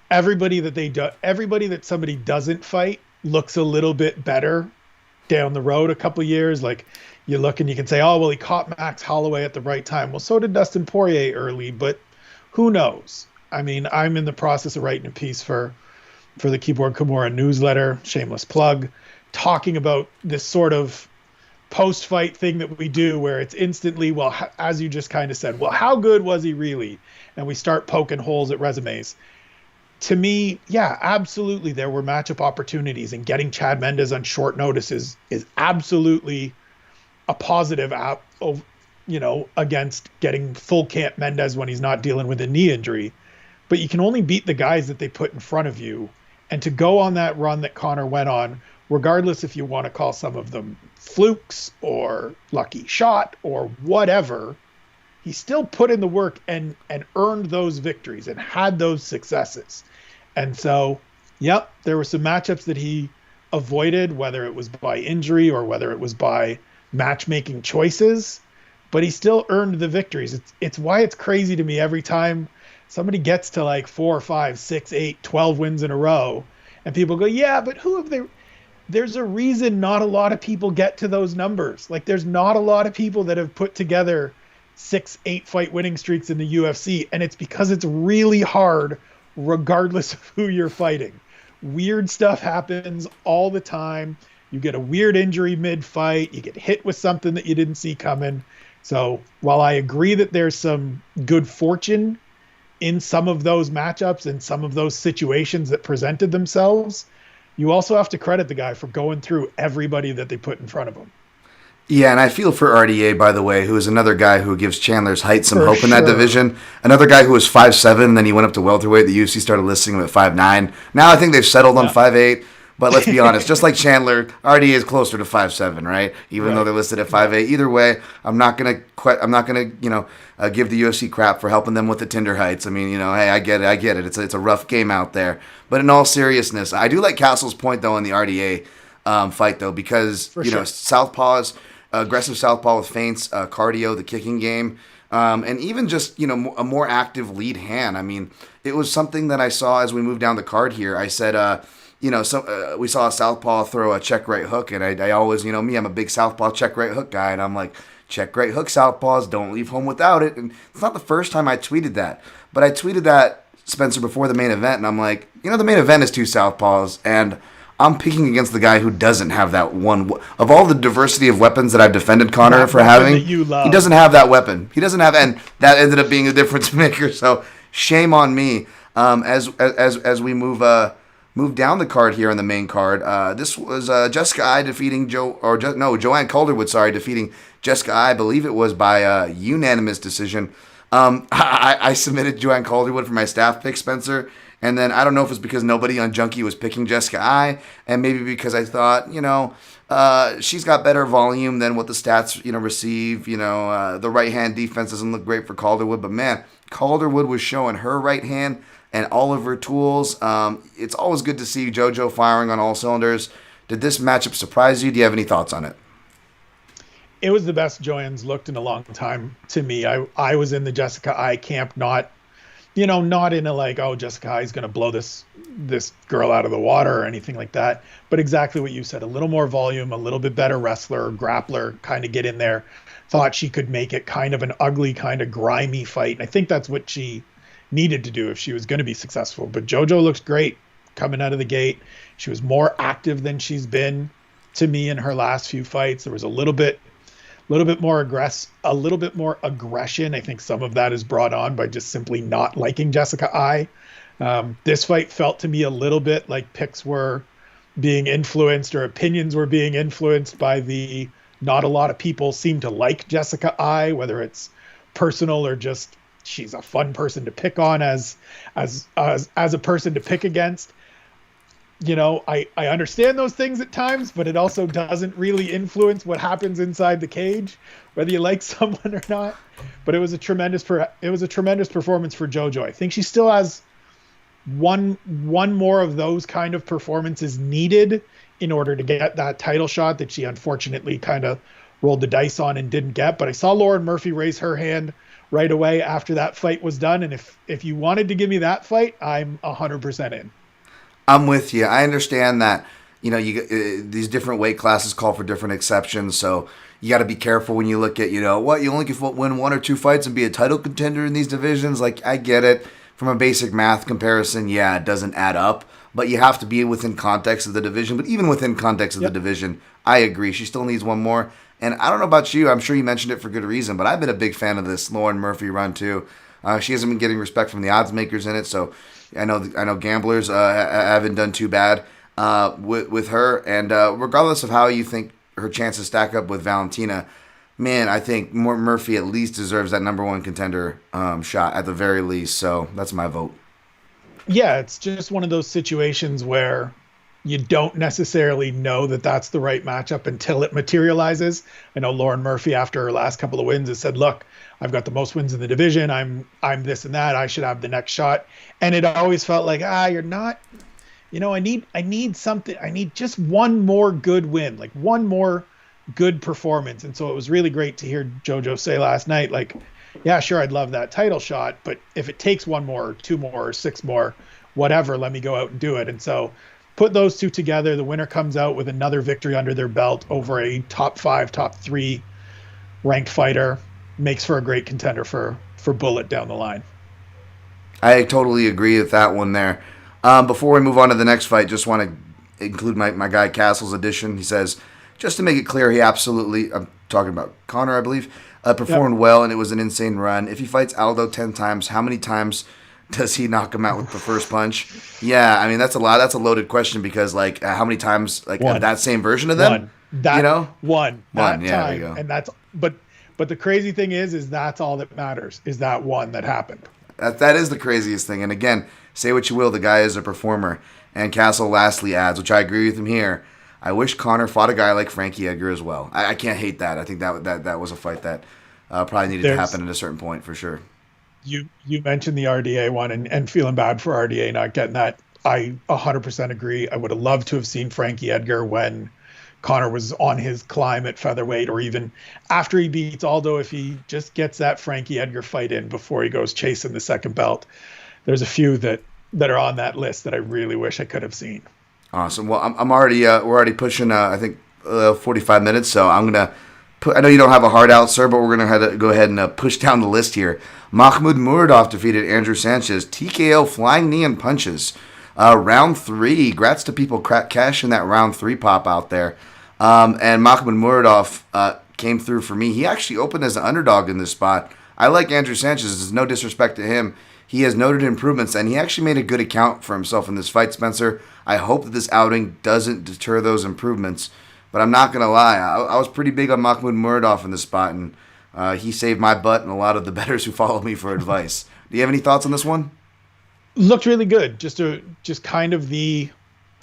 everybody that somebody doesn't fight looks a little bit better down the road a couple years, like you look and you can say, oh, well, he caught Max Holloway at the right time. Well, so did Dustin Poirier early, but who knows? I mean, I'm in the process of writing a piece for the Keyboard Kimura newsletter, shameless plug, talking about this sort of post-fight thing that we do where it's instantly, well, as you just kind of said, well, how good was he really? And we start poking holes at resumes. To me, yeah, absolutely, there were matchup opportunities, and getting Chad Mendes on short notice is absolutely a positive against getting full camp Mendes when he's not dealing with a knee injury. But you can only beat the guys that they put in front of you. And to go on that run that Conor went on, regardless if you want to call some of them flukes or lucky shot or whatever, he still put in the work and earned those victories and had those successes. And so, yep, there were some matchups that he avoided, whether it was by injury or whether it was by matchmaking choices, but he still earned the victories. It's why it's crazy to me every time somebody gets to like 4, 5, 6, 8, 12 wins in a row, and people go, yeah, but who have they? There's a reason not a lot of people get to those numbers. Like, there's not a lot of people that have put together 6, 8 fight winning streaks in the UFC, and it's because it's really hard regardless of who you're fighting. Weird stuff happens all the time. You get a weird injury mid-fight, you get hit with something that you didn't see coming. So while I agree that there's some good fortune in some of those matchups and some of those situations that presented themselves, you also have to credit the guy for going through everybody that they put in front of him. Yeah, and I feel for RDA, by the way, who is another guy who gives Chandler's height some hope in that division. Another guy who was 5'7", then he went up to welterweight. The UFC started listing him at 5'9". Now I think they've settled on 5'8". But let's be honest, just like Chandler, RDA is closer to 5'7", right? Even though they're listed at 5'8". Either way, I'm not gonna give the UFC crap for helping them with the Tinder heights. I mean, hey, I get it. It's a rough game out there. But in all seriousness, I do like Castle's point though in the RDA fight though, because southpaws, aggressive southpaw with feints, cardio, the kicking game, and even just a more active lead hand. I mean, it was something that I saw as we moved down the card here. I said. We saw a southpaw throw a check right hook, and I always, me, I'm a big southpaw check right hook guy, and I'm like, check right hook southpaws, don't leave home without it. And it's not the first time I tweeted that, but I tweeted that, Spencer, before the main event, and I'm like, the main event is 2 southpaws, and I'm picking against the guy who doesn't have that one. Of all the diversity of weapons that I've defended Conor for having, he doesn't have that weapon. He doesn't have, and that ended up being a difference maker. So shame on me. As we move down the card here on the main card. This was Jessica Ai defeating Joanne Calderwood, defeating Jessica Ai. I believe it was by unanimous decision. I submitted Joanne Calderwood for my staff pick, Spencer, and then I don't know if it's because nobody on Junkie was picking Jessica Ai, and maybe because I thought, she's got better volume than what the stats, receive. The right hand defense doesn't look great for Calderwood, but man, Calderwood was showing her right hand and all of her tools. It's always good to see JoJo firing on all cylinders. Did this matchup surprise you? Do you have any thoughts on it? It was the best Joanne's looked in a long time to me. I was in the Jessica Ai camp, not in a like, oh, Jessica Ai is going to blow this girl out of the water or anything like that. But exactly what you said, a little more volume, a little bit better wrestler, grappler, kind of get in there. Thought she could make it kind of an ugly, kind of grimy fight. And I think that's what she needed to do if she was going to be successful. But JoJo looks great coming out of the gate. She was more active than she's been to me in her last few fights. There was a little bit more aggression. I think some of that is brought on by just simply not liking Jessica Ai. This fight felt to me a little bit like picks were being influenced or opinions were being influenced by the not a lot of people seem to like Jessica Ai, whether it's personal or just she's a fun person to pick on as a person to pick against. I understand those things at times, but it also doesn't really influence what happens inside the cage, whether you like someone or not. But it was a tremendous performance for JoJo. I think she still has one more of those kind of performances needed in order to get that title shot that she unfortunately kind of rolled the dice on and didn't get. But I saw Lauren Murphy raise her hand right away after that fight was done. And if you wanted to give me that fight, I'm 100% in. I'm with you. I understand that, these different weight classes call for different exceptions, so you got to be careful when you look at, what, you only can win one or two fights and be a title contender in these divisions. Like, I get it. From a basic math comparison, yeah, it doesn't add up, but you have to be within context of the division. But even within context of the division, I agree. She still needs one more. And I don't know about you. I'm sure you mentioned it for good reason, but I've been a big fan of this Lauren Murphy run too. She hasn't been getting respect from the odds makers in it, so I know gamblers haven't done too bad with her. And regardless of how you think her chances stack up with Valentina, man, I think Murphy at least deserves that number one contender shot at the very least. So that's my vote. Yeah, it's just one of those situations where you don't necessarily know that that's the right matchup until it materializes. I know Lauren Murphy, after her last couple of wins, has said, look, I've got the most wins in the division. I'm this and that. I should have the next shot. And it always felt like, you're not, I need something. I need just one more good win, like one more good performance. And so it was really great to hear JoJo say last night, like, yeah, sure, I'd love that title shot, but if it takes one more, or two more, or six more, whatever, let me go out and do it. And so put those two together, the winner comes out with another victory under their belt over a top 5, top 3 ranked fighter, makes for a great contender for Bullet down the line. I totally agree with that one there. Before we move on to the next fight, just want to include my guy Castle's addition. He says, just to make it clear, he absolutely, I'm talking about Conor, I believe, performed well, and it was an insane run. If he fights Aldo 10 times, how many times does he knock him out with the first punch? Yeah, I mean, that's a lot. That's a loaded question because, like, how many times, like, that same version of them? One. Yeah, time. there you go. And that's, but the crazy thing is that's all that matters, is that one that happened. That is the craziest thing. And again, say what you will, the guy is a performer. And Castle lastly adds, which I agree with him here, I wish Conor fought a guy like Frankie Edgar as well. I can't hate that. I think that was a fight that probably needed to happen at a certain point for sure. You mentioned the RDA one and feeling bad for RDA not getting that. I 100% agree. I would have loved to have seen Frankie Edgar when Conor was on his climb at featherweight, or even after he beats Aldo, if he just gets that Frankie Edgar fight in before he goes chasing the second belt. There's a few that are on that list that I really wish I could have seen. Awesome. Well, I'm already we're already pushing I think 45 minutes, so I'm gonna I know you don't have a hard out, sir, but we're gonna have to go ahead and push down the list here. Mahmoud Murdoch defeated Andrew Sanchez, TKO, flying knee and punches. Round 3. Grats to people cashing that round 3 pop out there. And Mahmoud Murdoch came through for me. He actually opened as an underdog in this spot. I like Andrew Sanchez. There's no disrespect to him. He has noted improvements, and he actually made a good account for himself in this fight, Spencer. I hope that this outing doesn't deter those improvements. But I'm not going to lie. I was pretty big on Mahmoud Murdoch in this spot, and he saved my butt and a lot of the bettors who follow me for advice. Do you have any thoughts on this one? Looked really good. Just kind of the,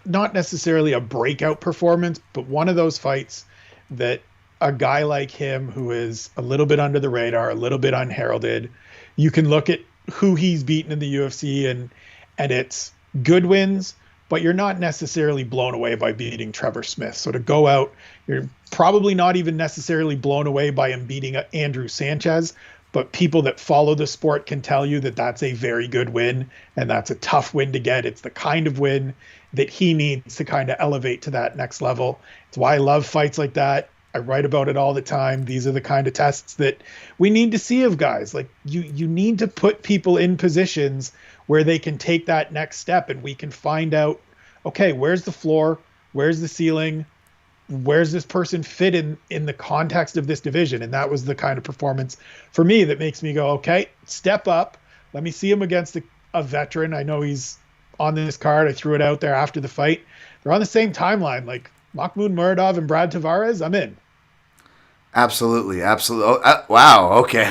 not necessarily a breakout performance, but one of those fights that a guy like him, who is a little bit under the radar, a little bit unheralded, you can look at who he's beaten in the UFC and it's good wins, but you're not necessarily blown away by beating Trevor Smith. So to go out, you're probably not even necessarily blown away by him beating Andrew Sanchez, but people that follow the sport can tell you that that's a very good win, and that's a tough win to get. It's the kind of win that he needs to kind of elevate to that next level. It's why I love fights like that. I write about it all the time. These are the kind of tests that we need to see of guys. Like you need to put people in positions where they can take that next step, and we can find out, okay, where's the floor? Where's the ceiling? Where's this person fit in the context of this division? And that was the kind of performance for me that makes me go, okay, step up. Let me see him against a veteran. I know he's on this card. I threw it out there after the fight. They're on the same timeline. Like Mahmoud Murdoch and Brad Tavares, I'm in. Absolutely. Oh, wow. Okay.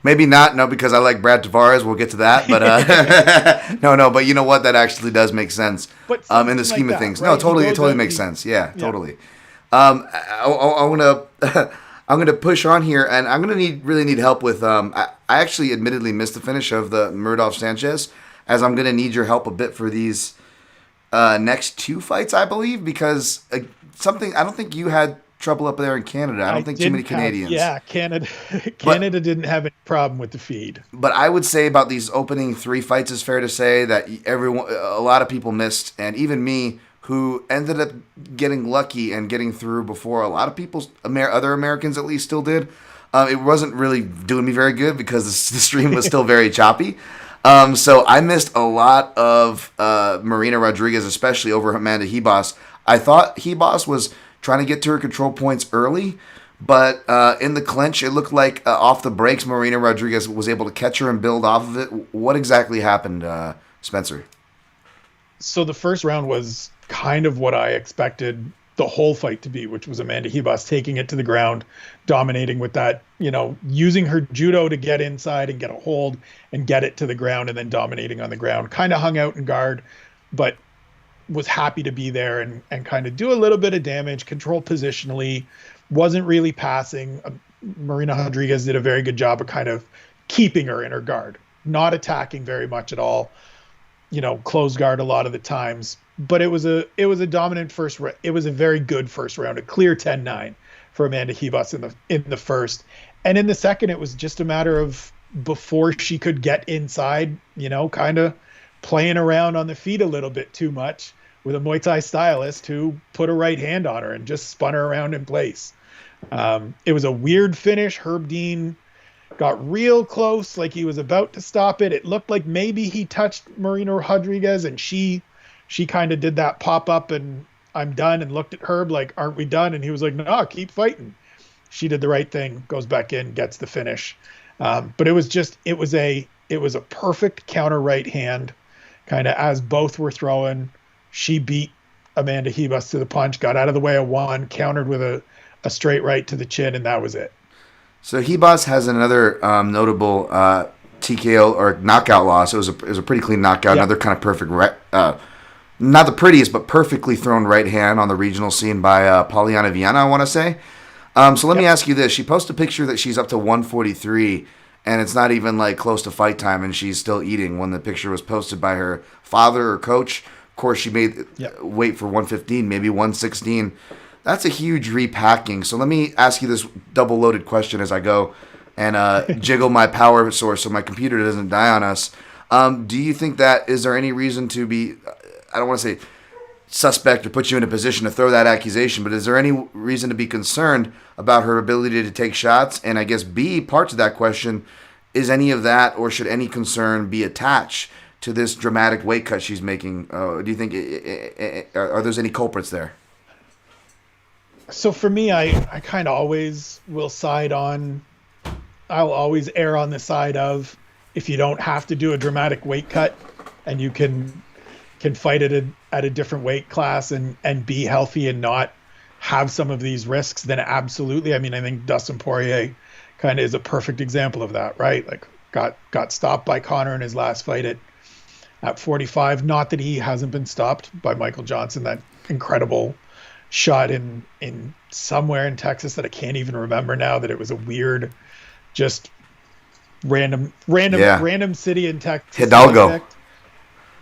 Maybe not. No, because I like Brad Tavares. We'll get to that. But no. But you know what? That actually does make sense. But in the scheme of things, right? No, totally. It totally makes sense. Yeah, totally. I'm gonna push on here, and I'm gonna really need help with. I actually admittedly missed the finish of the Murdoch Sanchez, as I'm gonna need your help a bit for these next 2 fights, I believe, because something I don't think you had trouble up there in Canada. I don't think too many Canadians. Canada didn't have any problem with the feed. But I would say about these opening 3 fights, is fair to say that a lot of people missed, and even me who ended up getting lucky and getting through before a lot of people, other Americans at least, still did. It wasn't really doing me very good because the stream was still very choppy. So I missed a lot of Marina Rodriguez, especially over Amanda Ribas. I thought Ribas was trying to get to her control points early, but in the clinch, it looked like off the breaks, Marina Rodriguez was able to catch her and build off of it. What exactly happened, Spencer? So the first round was kind of what I expected the whole fight to be, which was Amanda Ribas taking it to the ground, dominating with that, using her judo to get inside and get a hold and get it to the ground, and then dominating on the ground. Kind of hung out in guard, but was happy to be there and kind of do a little bit of damage, control positionally, wasn't really passing. Marina Rodriguez did a very good job of kind of keeping her in her guard, not attacking very much at all, closed guard a lot of the times. But it was a dominant it was a very good first round, a clear 10-9 for Amanda Ribas in the first. And in the second, it was just a matter of before she could get inside, kind of playing around on the feet a little bit too much with a Muay Thai stylist who put a right hand on her and just spun her around in place. It was a weird finish. Herb Dean got real close, like he was about to stop it. It looked like maybe he touched Marina Rodriguez, and she kind of did that pop up and I'm done, and looked at Herb like, aren't we done? And he was like, no, keep fighting. She did the right thing, goes back in, gets the finish. But it was a perfect counter right hand, kind of as both were throwing. She beat Amanda Ribas to the punch, got out of the way of one, countered with a straight right to the chin, and that was it. So Ribas has another notable TKO or knockout loss. It was a pretty clean knockout. Yep. Another kind of perfect, not the prettiest, but perfectly thrown right hand on the regional scene by Polyana Viana, I want to say. So let me ask you this. She posted a picture that she's up to 143, and it's not even like close to fight time, and she's still eating when the picture was posted by her father or coach. Of course, she made weight for 115, maybe 116. That's a huge repacking. So let me ask you this double-loaded question as I go and jiggle my power source so my computer doesn't die on us. Do you think is there any reason to be, I don't want to say suspect or put you in a position to throw that accusation, but is there any reason to be concerned about her ability to take shots? And I guess B, part to that question, is any of that, or should any concern be attached to this dramatic weight cut she's making? Do you think, are there any culprits there? So for me, I kind of always will I'll always err on the side of, if you don't have to do a dramatic weight cut and you can fight at a different weight class and be healthy and not have some of these risks, then absolutely. I mean, I think Dustin Poirier kind of is a perfect example of that, right? Like got stopped by Conor in his last fight at 45. Not that he hasn't been stopped by Michael Johnson, that incredible shot in somewhere in Texas that I can't even remember now, that it was a weird, just random city in Texas. Hidalgo.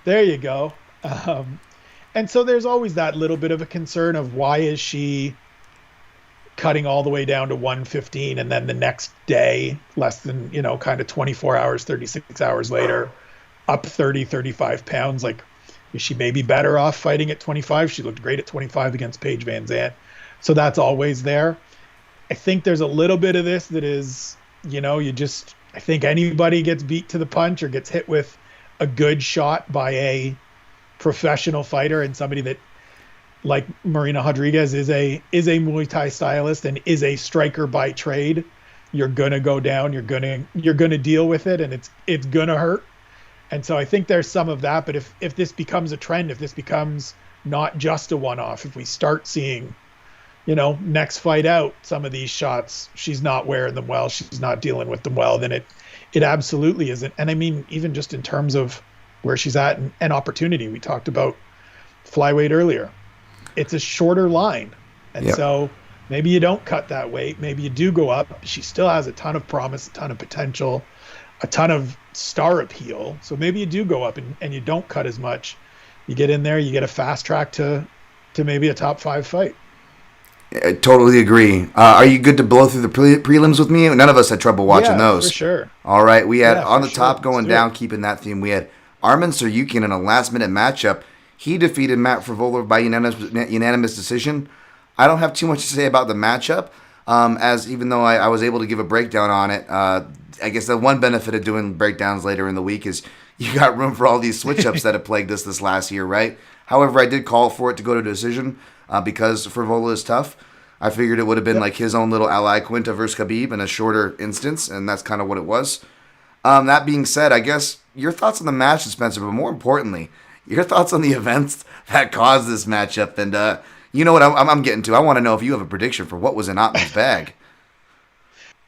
There you go. And so there's always that little bit of a concern of, why is she cutting all the way down to 115 and then the next day, less than, kind of 24 hours, 36 hours later, up 35 pounds. Like, is she maybe better off fighting at 25? She looked great at 25 against Paige Van Zandt. So that's always there. I think there's a little bit of this that is, I think anybody gets beat to the punch or gets hit with a good shot by a professional fighter, and somebody that, like Marina Rodriguez, is a Muay Thai stylist and is a striker by trade. You're gonna go down. You're gonna deal with it, and it's gonna hurt. And so I think there's some of that. But if this becomes a trend, if this becomes not just a one-off, if we start seeing, next fight out, some of these shots, she's not wearing them well, she's not dealing with them well, then it absolutely isn't. And I mean, even just in terms of where she's at and opportunity, we talked about flyweight earlier. It's a shorter line. And so maybe you don't cut that weight. Maybe you do go up. She still has a ton of promise, a ton of potential, a ton of star appeal. So maybe you do go up and you don't cut as much. You get in there, you get a fast track to maybe a top 5 fight. I totally agree. Are you good to blow through the prelims with me? None of us had trouble watching those. For sure. All right. We had on the top going down, keeping that theme. We had Arman Saryukin in a last-minute matchup. He defeated Matt Frevola by unanimous decision. I don't have too much to say about the matchup, as even though I was able to give a breakdown on it. I guess the one benefit of doing breakdowns later in the week is you got room for all these switch-ups that have plagued us this last year, right? However, I did call for it to go to decision because Frevola is tough. I figured it would have been like his own little ally Quinta versus Khabib in a shorter instance, and that's kind of what it was. That being said, I guess your thoughts on the match, Spencer, but more importantly, your thoughts on the events that caused this matchup. And you know what I'm getting to. I want to know if you have a prediction for what was in Ottman's bag.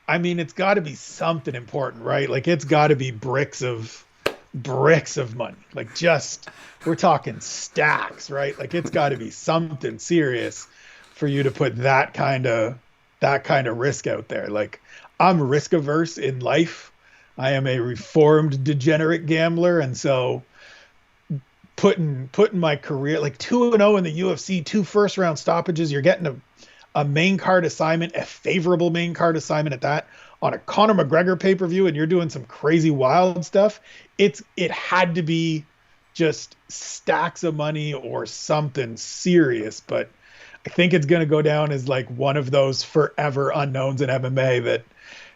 I mean, it's got to be something important, right? Like, it's got to be bricks of money. Like, just, we're talking stacks, right? Like, it's got to be something serious for you to put that kind of risk out there. Like, I'm risk averse in life. I am a reformed degenerate gambler, and so putting my career like 2-0 in the UFC, 2 first-round stoppages, you're getting a main card assignment, a favorable main card assignment at that, on a Conor McGregor pay-per-view, and you're doing some crazy wild stuff. It had to be just stacks of money or something serious, but I think it's going to go down as like one of those forever unknowns in MMA that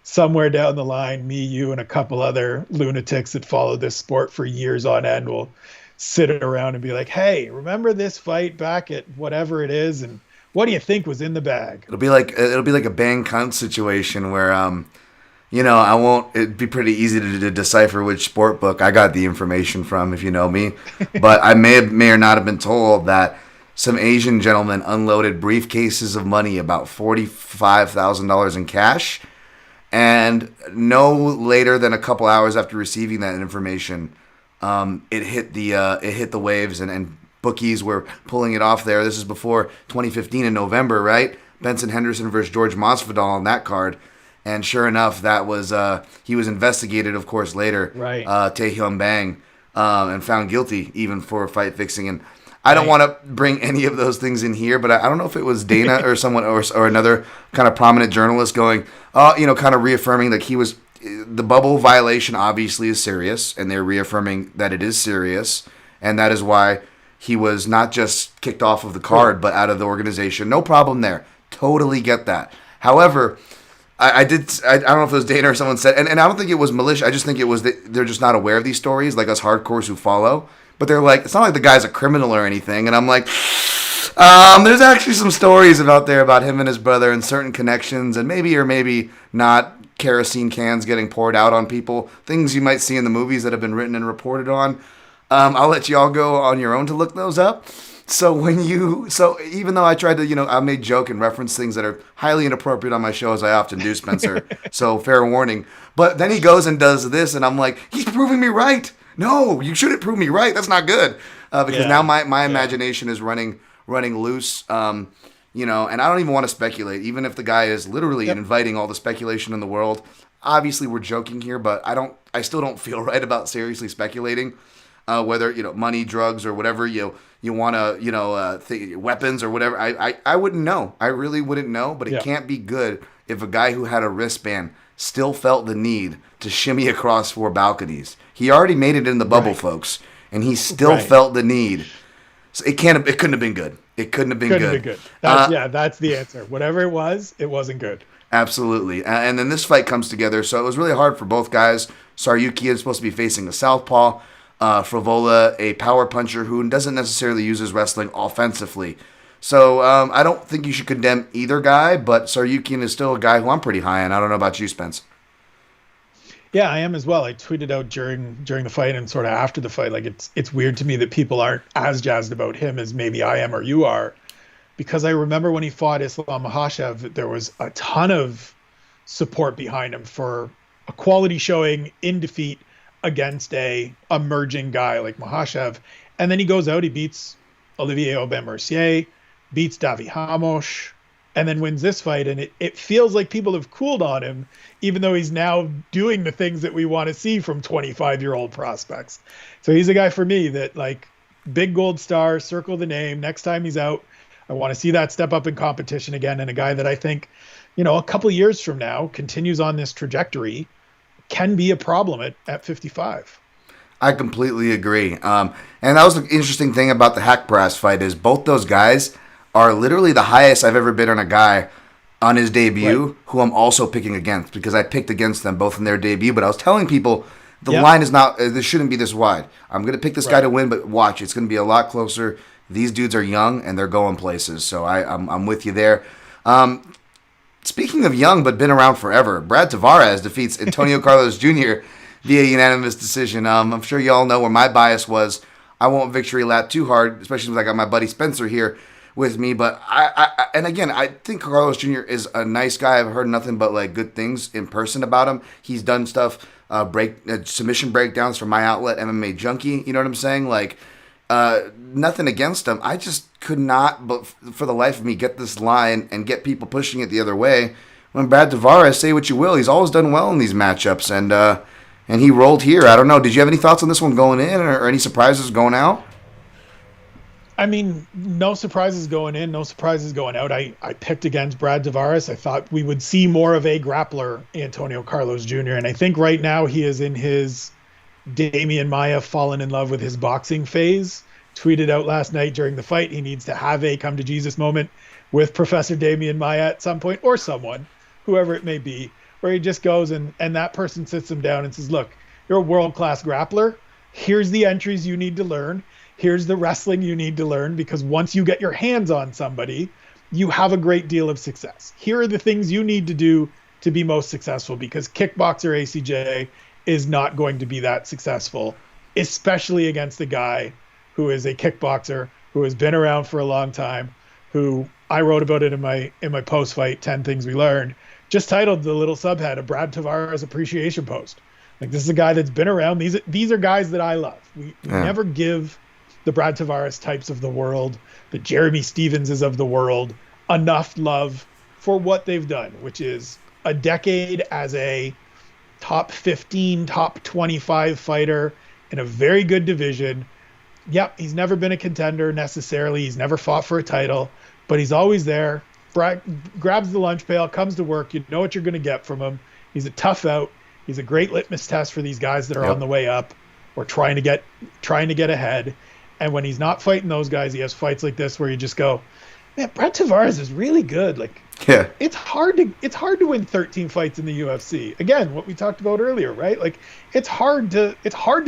somewhere down the line, me, you, and a couple other lunatics that followed this sport for years on end will sit around and be like, hey, remember this fight back at whatever it is, and what do you think was in the bag? It'll be like a bang cunt situation where it'd be pretty easy to decipher which sport book I got the information from, if you know me. But I may or not have been told that some Asian gentleman unloaded briefcases of money, about $45,000 in cash, and no later than a couple hours after receiving that information, it hit the waves, and bookies were pulling it off there. This is before 2015 in November, right? Benson Henderson versus George Masvidal on that card. And sure enough, that was he was investigated, of course, later, right? Tae-Hyun Bang, and found guilty even for fight fixing. And I don't want to bring any of those things in here, but I don't know if it was Dana or someone or another kind of prominent journalist going, kind of reaffirming that the bubble violation obviously is serious, and they're reaffirming that it is serious, and that is why he was not just kicked off of the card, but out of the organization. No problem there. Totally get that. However, I don't know if it was Dana or someone said, and I don't think it was malicious. I just think it was that they're just not aware of these stories, like us hardcores who follow. But they're like, it's not like the guy's a criminal or anything. And I'm like, there's actually some stories out there about him and his brother and certain connections, and maybe or maybe not kerosene cans getting poured out on people. Things you might see in the movies that have been written and reported on. I'll let you all go on your own to look those up. So even though I tried to, I made joke and reference things that are highly inappropriate on my show, as I often do, Spencer. So fair warning. But then he goes and does this, and I'm like, he's proving me right. No, you shouldn't prove me right. That's not good. Because now my imagination is running loose. And I don't even want to speculate, even if the guy is literally inviting all the speculation in the world. Obviously, we're joking here, but I still don't feel right about seriously speculating. Whether money, drugs, or whatever you want to weapons or whatever. I wouldn't know. I really wouldn't know. But it can't be good if a guy who had a wristband still felt the need to shimmy across 4 balconies. He already made it in the bubble, folks, and he still felt the need. So it couldn't have been good. It couldn't have been good. That's the answer. Whatever it wasn't good. Absolutely. And then this fight comes together. So it was really hard for both guys. Saryuki is supposed to be facing a southpaw. Frevola, a power puncher who doesn't necessarily use his wrestling offensively. So I don't think you should condemn either guy, but Saryukin is still a guy who I'm pretty high on. I don't know about you, Spence. Yeah, I am as well. I tweeted out during the fight and sort of after the fight, like it's weird to me that people aren't as jazzed about him as maybe I am or you are, because I remember when he fought Islam Makhachev, there was a ton of support behind him for a quality showing in defeat against a emerging guy like Makhachev. And then he goes out, he beats Olivier Aubin-Mercier, beats Davi Hamosh, and then wins this fight. And it feels like people have cooled on him, even though he's now doing the things that we want to see from 25-year-old prospects. So he's a guy for me that, like, big gold star, circle the name. Next time he's out, I want to see that step up in competition again. And a guy that I think, a couple years from now continues on this trajectory, can be a problem at 55. I completely agree. And that was the interesting thing about the Hack Brass fight is both those guys are literally the highest I've ever been on a guy on his Right. debut, who I'm also picking against because I picked against them both in their debut. But I was telling people the Yep. line is not. This shouldn't be this wide. I'm gonna pick this guy Right. to win, but watch, it's gonna be a lot closer. These dudes are young and they're going places, so I'm with you there. Speaking of young but been around forever, Brad Tavares defeats Antonio Carlos Jr. via unanimous decision. I'm sure you all know where my bias was. I won't victory lap too hard, especially since I got my buddy Spencer here with me. But and again, I think Carlos Jr. is a nice guy. I've heard nothing but like good things in person about him. He's done stuff, submission breakdowns for my outlet, MMA Junkie. You know what I'm saying? Like, nothing against him. I just could not, but for the life of me, get this line and get people pushing it the other way. When Brad Tavares, say what you will, he's always done well in these matchups, and he rolled here. I don't know. Did you have any thoughts on this one going in, or any surprises going out? I mean, no surprises going in, no surprises going out. I picked against Brad Tavares. I thought we would see more of a grappler, Antonio Carlos Jr. And I think right now he is in his Damian Maia fallen in love with his boxing phase. Tweeted out last night during the fight he needs to have a come to Jesus moment with Professor Damian Maia at some point, or someone, whoever it may be, where he just goes and that person sits him down and says, look, you're a world-class grappler. Here's the entries you need to learn. Here's the wrestling you need to learn, because once you get your hands on somebody, you have a great deal of success. Here are the things you need to do to be most successful, because kickboxer ACJ is not going to be that successful, especially against a guy who is a kickboxer, who has been around for a long time, who I wrote about it in my post-fight 10 Things We Learned, just titled the little subhead, a Brad Tavares appreciation post. Like, this is a guy that's been around. These are guys that I love. We never give the Brad Tavares types of the world, the Jeremy Stevenses of the world, enough love for what they've done, which is a decade as a top 15, top 25 fighter in a very good division. Yep, he's never been a contender necessarily. He's never fought for a title, but he's always there. Grabs the lunch pail, comes to work. You know what you're going to get from him. He's a tough out. He's a great litmus test for these guys that are on the way up or trying to get ahead. And when he's not fighting those guys, he has fights like this where you just go, man, Brad Tavares is really good. Like, it's hard to win 13 fights in the UFC. Again, what we talked about earlier, right? Like, it's hard to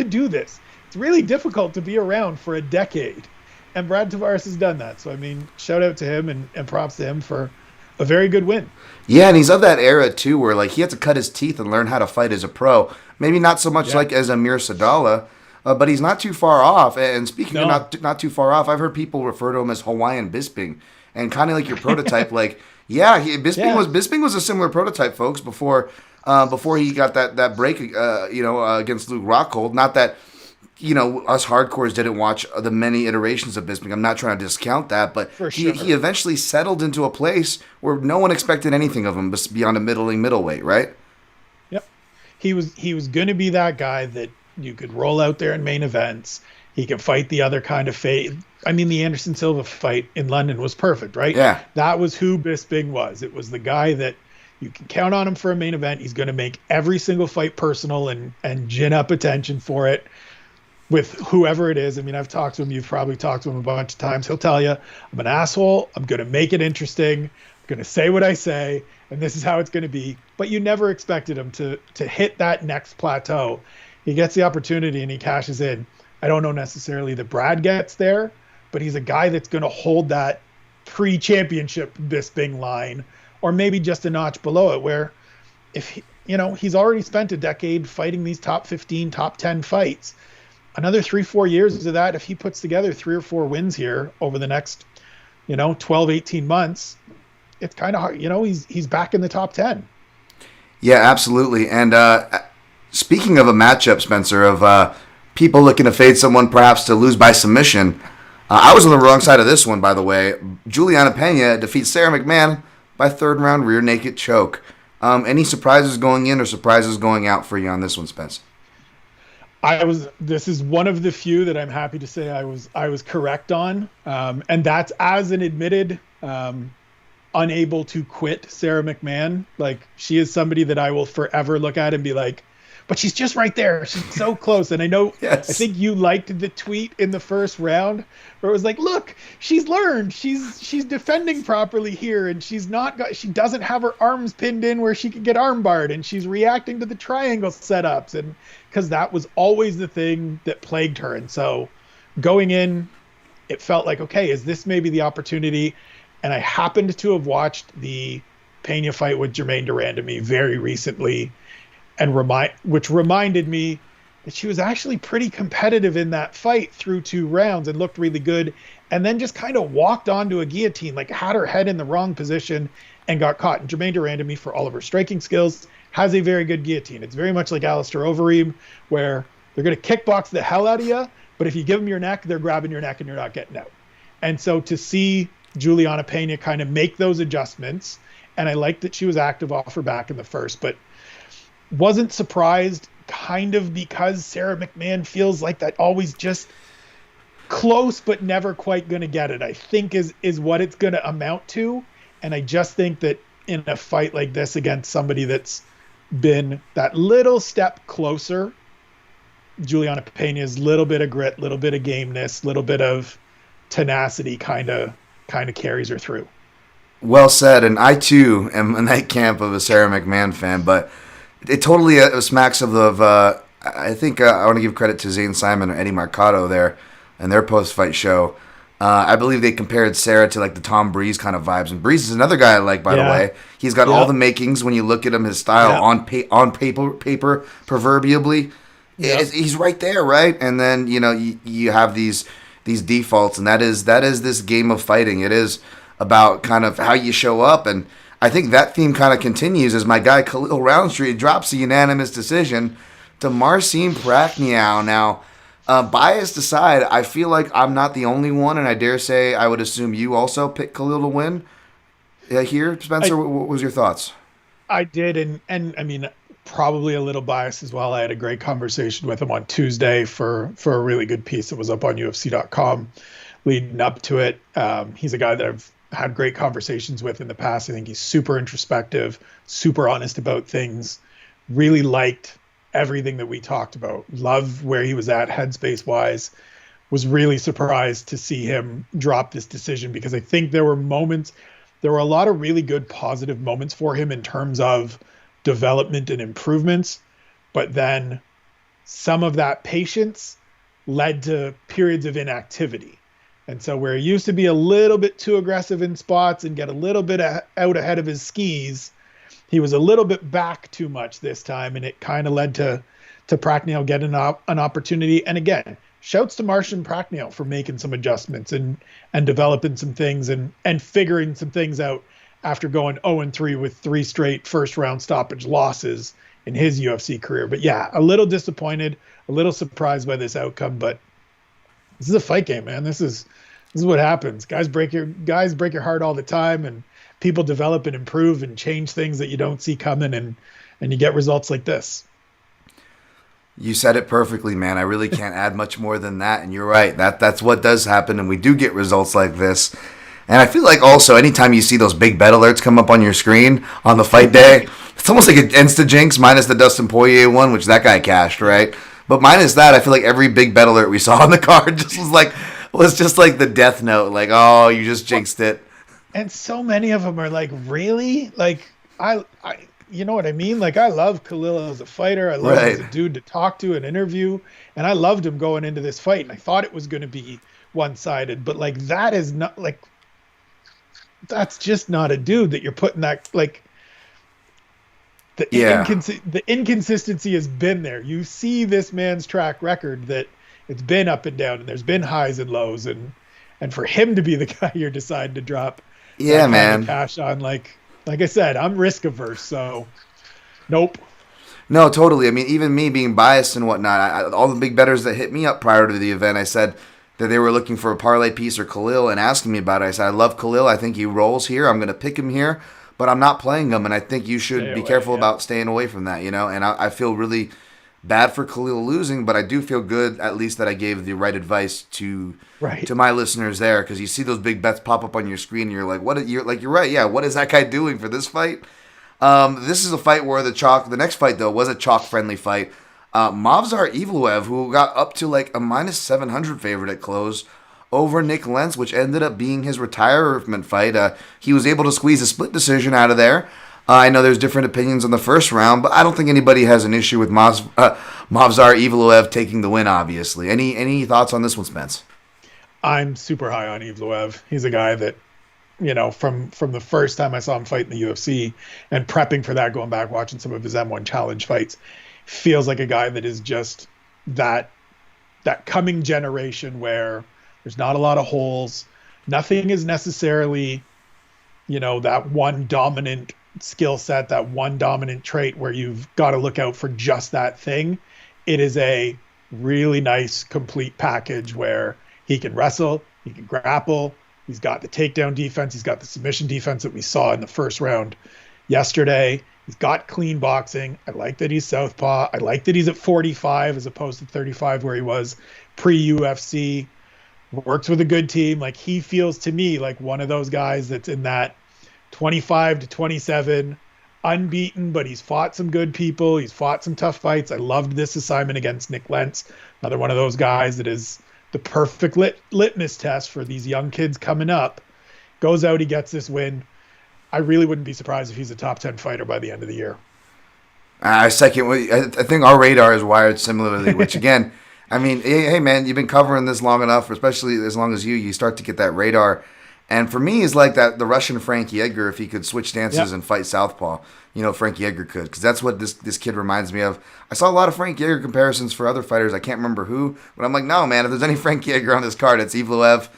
do this. It's really difficult to be around for a decade. And Brad Tavares has done that. So, I mean, shout out to him and props to him for a very good win. Yeah, and he's of that era, too, where, like, he had to cut his teeth and learn how to fight as a pro. Maybe not so much like as Amir Sadala, but he's not too far off. And speaking of not too far off, I've heard people refer to him as Hawaiian Bisping. And kind of like your prototype, like, Bisping was a similar prototype, folks, before he got that break, against Luke Rockhold. Not that, us hardcores didn't watch the many iterations of Bisping. I'm not trying to discount that, but he eventually settled into a place where no one expected anything of him beyond a middleweight, right? Yep. He was going to be that guy that you could roll out there in main events. He could fight the other kind of fate. I mean, the Anderson Silva fight in London was perfect, right? Yeah. That was who Bisping was. It was the guy that you can count on him for a main event. He's going to make every single fight personal and gin up attention for it with whoever it is. I mean, I've talked to him. You've probably talked to him a bunch of times. He'll tell you, I'm an asshole. I'm going to make it interesting. I'm going to say what I say, and this is how it's going to be. But you never expected him to hit that next plateau. He gets the opportunity and he cashes in. I don't know necessarily that Brad gets there, but he's a guy that's going to hold that pre-championship Bisping line, or maybe just a notch below it, where if he's already spent a decade fighting these top 15, top 10 fights. Another 3-4 years of that, if he puts together 3 or 4 wins here over the next 12, 18 months, it's kind of hard. He's back in the top 10. Yeah, absolutely. And speaking of a matchup, Spencer, of people looking to fade someone perhaps to lose by submission, I was on the wrong side of this one, by the way. Juliana Pena defeats Sarah Mcmahon by third round rear naked choke. Any surprises going in or surprises going out for you on this one, Spence? This is one of the few that I'm happy to say I was correct on. And that's as an admitted unable to quit Sarah Mcmahon. Like, she is somebody that I will forever look at and be like, but she's just right there. She's so close. And I think you liked the tweet in the first round where it was like, look, she's learned. She's defending properly here, and she doesn't have her arms pinned in where she could get arm barred, and she's reacting to the triangle setups, and because that was always the thing that plagued her. And so going in, it felt like, okay, is this maybe the opportunity? And I happened to have watched the Pena fight with Jermaine Durandamy very recently, and which reminded me that she was actually pretty competitive in that fight through 2 rounds and looked really good, and then just kind of walked onto a guillotine, like had her head in the wrong position and got caught. And Jermaine Durandamy, for all of her striking skills, has a very good guillotine. It's very much like Alistair Overeem, where they're going to kickbox the hell out of you, but if you give them your neck, they're grabbing your neck and you're not getting out. And so to see Juliana Pena kind of make those adjustments, and I liked that she was active off her back in the first, but wasn't surprised, kind of, because Sarah McMahon feels like that always just close but never quite going to get it, I think is what it's going to amount to. And I just think that in a fight like this against somebody that's been that little step closer, Juliana Pena's little bit of grit, little bit of gameness, little bit of tenacity kind of carries her through. Well said, and I too am in that camp of a Sarah McMahon fan, but it totally smacks of I think I want to give credit to Zane Simon or Eddie Mercado there and their post-fight show. I believe they compared Sarah to like the Tom Breeze kind of vibes, and Breeze is another guy I like, by the way. He's got all the makings when you look at him, his style on paper, proverbially. He's right there, right? And then you have these defaults, and that is this game of fighting. It is about kind of how you show up, and I think that theme kind of continues as my guy Khalil Roundtree drops a unanimous decision to Marcin Prachnio. Now, biased aside, I feel like I'm not the only one, and I dare say I would assume you also picked Khalil to win here. Spencer, what was your thoughts? I did, and I mean, probably a little biased as well. I had a great conversation with him on Tuesday for a really good piece that was up on UFC.com leading up to it. He's a guy that I've had great conversations with in the past. I think he's super introspective, super honest about things. Really liked everything that we talked about. Love where he was at headspace wise. Was really surprised to see him drop this decision, because I think there were a lot of really good positive moments for him in terms of development and improvements, but then some of that patience led to periods of inactivity. And so where he used to be a little bit too aggressive in spots and get a little bit out ahead of his skis, he was a little bit back too much this time, and it kind of led to Prachnio getting an opportunity. And again, shouts to Marcin Prachnio for making some adjustments and developing some things and figuring some things out after going 0-3 with 3 straight first-round stoppage losses in his UFC career. But yeah, a little disappointed, a little surprised by this outcome, but this is a fight game, man. This is what happens. Guys break your heart all the time, and people develop and improve and change things that you don't see coming, and you get results like this. You said it perfectly, man. I really can't add much more than that, and you're right. That's what does happen, and we do get results like this. And I feel like also anytime you see those big bet alerts come up on your screen on the fight day, it's almost like an insta-jinx minus the Dustin Poirier one, which that guy cashed, right? But minus that, I feel like every big bet alert we saw on the card was just like the death note, like, oh, you just jinxed it. And so many of them are like, really? Like, I you know what I mean? Like, I love Khalil as a fighter. I love him as a dude to talk to and interview. And I loved him going into this fight. And I thought it was going to be one-sided. But, like, that is not, like, that's just not a dude that you're putting that, like, the inconsistency has been there. You see this man's track record that it's been up and down, and there's been highs and lows, and for him to be the guy you're deciding to drop man, cash on, like I said, I'm risk averse, so nope. No, totally. I mean, even me being biased and whatnot, all the big bettors that hit me up prior to the event, I said that they were looking for a parlay piece or Khalil and asking me about it. I said, I love Khalil. I think he rolls here. I'm going to pick him here, but I'm not playing him, and I think you should be careful about staying away from that, And I feel really bad for Khalil losing, but I do feel good at least that I gave the right advice to my listeners there, because you see those big bets pop up on your screen, and you're like, you're right, yeah, what is that guy doing for this fight? This is a fight where the next fight though was a chalk friendly fight. Movsar Evloev, who got up to like a -700 favorite at close over Nick Lentz, which ended up being his retirement fight. He was able to squeeze a split decision out of there. I know there's different opinions on the first round, but I don't think anybody has an issue with Movsar Evloev taking the win, obviously. Any thoughts on this one, Spence? I'm super high on Evloev. He's a guy that, from the first time I saw him fight in the UFC and prepping for that, going back, watching some of his M1 challenge fights, feels like a guy that is just that coming generation where there's not a lot of holes. Nothing is necessarily, that one dominant skill set, that one dominant trait where you've got to look out for just that thing. It is a really nice, complete package where he can wrestle, he can grapple, he's got the takedown defense, he's got the submission defense that we saw in the first round yesterday. He's got clean boxing. I like that he's southpaw. I like that he's at 45 as opposed to 35 where he was pre-UFC. Works with a good team. Like, he feels to me like one of those guys that's in that 25 to 27, unbeaten, but he's fought some good people. He's fought some tough fights. I loved this assignment against Nick Lentz. Another one of those guys that is the perfect litmus test for these young kids coming up. Goes out, he gets this win. I really wouldn't be surprised if he's a top 10 fighter by the end of the year. I think our radar is wired similarly, which again, I mean, hey man, you've been covering this long enough, especially as long as you start to get that radar. And for me, it's like the Russian Frankie Edgar, if he could switch stances and fight southpaw. Frankie Edgar could, because that's what this kid reminds me of. I saw a lot of Frankie Edgar comparisons for other fighters. I can't remember who, but I'm like, no, man, if there's any Frankie Edgar on this card, it's Evloev.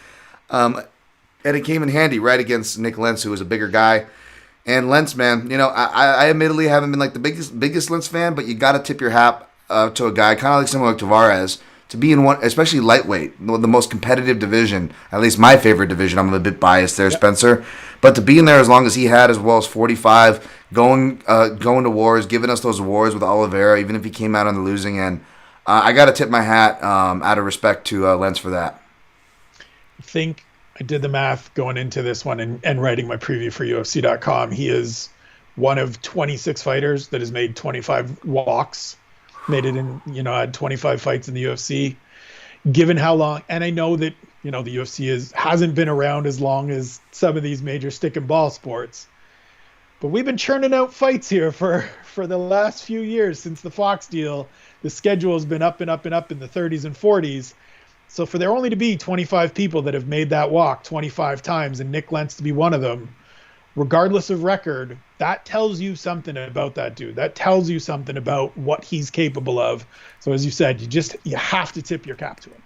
And it came in handy right against Nick Lentz, who was a bigger guy. And Lentz, man, I admittedly haven't been like the biggest Lentz fan, but you got to tip your hat to a guy kind of like similar to Tavares, to be in one, especially lightweight, the most competitive division, at least my favorite division. I'm a bit biased there, Spencer, but to be in there as long as he had, as well as 45, going to wars, giving us those wars with Oliveira, even if he came out on the losing end, I got to tip my hat out of respect to Lentz for that. I think I did the math going into this one and writing my preview for UFC.com. He is one of 26 fighters that has made 25 walks. Made it in, had 25 fights in the UFC. Given how long, and I know that, the UFC hasn't been around as long as some of these major stick and ball sports, but we've been churning out fights here for the last few years since the Fox deal. The schedule has been up and up and up in the 30s and 40s. So for there only to be 25 people that have made that walk 25 times, and Nick Lentz to be one of them, regardless of record, that tells you something about that dude. That tells you something about what he's capable of. So as you said, you have to tip your cap to him.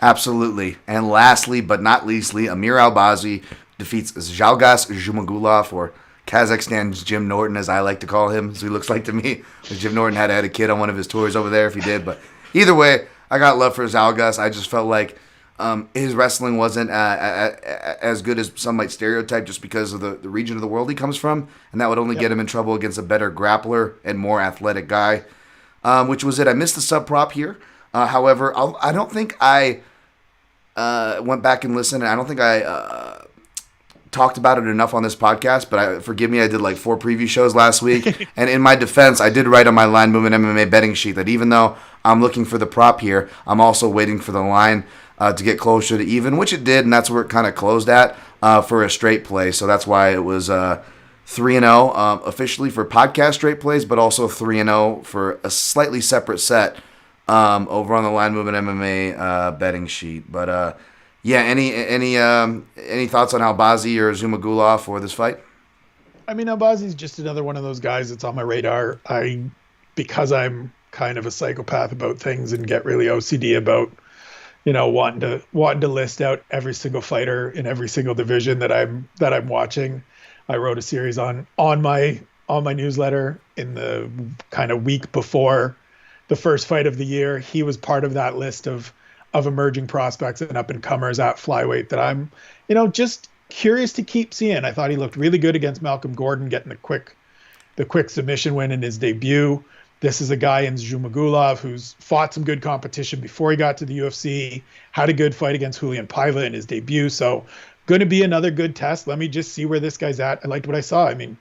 Absolutely. And lastly, but not leastly, Amir Albazi defeats Zhalgas Zhumagulov, or Kazakhstan's Jim Norton, as I like to call him, so he looks like to me. Jim Norton had a kid on one of his tours over there if he did. But either way, I got love for Zhalgas. I just felt like his wrestling wasn't as good as some might stereotype, just because of the region of the world he comes from, and that would only get him in trouble against a better grappler and more athletic guy, which was it. I missed the sub prop here. However, I don't think I went back and listened, and I don't think I talked about it enough on this podcast, but forgive me, I did like 4 preview shows last week, and in my defense, I did write on my line movement MMA betting sheet that even though I'm looking for the prop here, I'm also waiting for the line to get closer to even, which it did, and that's where it kind of closed at for a straight play. So that's why it was 3-0 officially for podcast straight plays, but also 3-0 for a slightly separate set over on the Line Movement MMA betting sheet. But any thoughts on Albazi or Zhumagulov for this fight? I mean, Albazi's just another one of those guys that's on my radar. Because I'm kind of a psychopath about things and get really OCD about wanting to list out every single fighter in every single division that I'm watching. I wrote a series on my newsletter in the kind of week before the first fight of the year. He was part of that list of emerging prospects and up and comers at flyweight that I'm, just curious to keep seeing. I thought he looked really good against Malcolm Gordon, getting the quick submission win in his debut. This is a guy in Zhumagulov who's fought some good competition before he got to the UFC, had a good fight against Julian Paiva in his debut. So going to be another good test. Let me just see where this guy's at. I liked what I saw. I mean,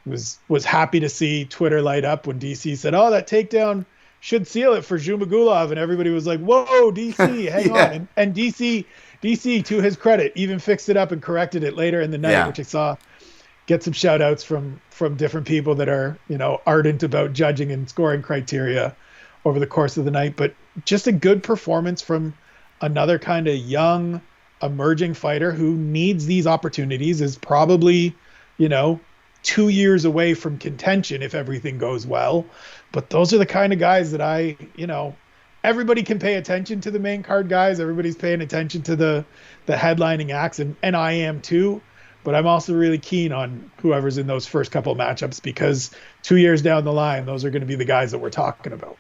was happy to see Twitter light up when DC said, "Oh, that takedown should seal it for Zhumagulov," and everybody was like, "Whoa, DC, hang on!" Yeah. And DC, to his credit, even fixed it up and corrected it later in the night, Yeah. which I saw get some shout outs from different people that are, ardent about judging and scoring criteria over the course of the night. But just a good performance from another kind of young emerging fighter who needs these opportunities, is probably, 2 years away from contention if everything goes well. But those are the kind of guys that everybody can pay attention to the main card guys. Everybody's paying attention to the headlining acts, and I am too. But I'm also really keen on whoever's in those first couple of matchups, because 2 years down the line, those are going to be the guys that we're talking about.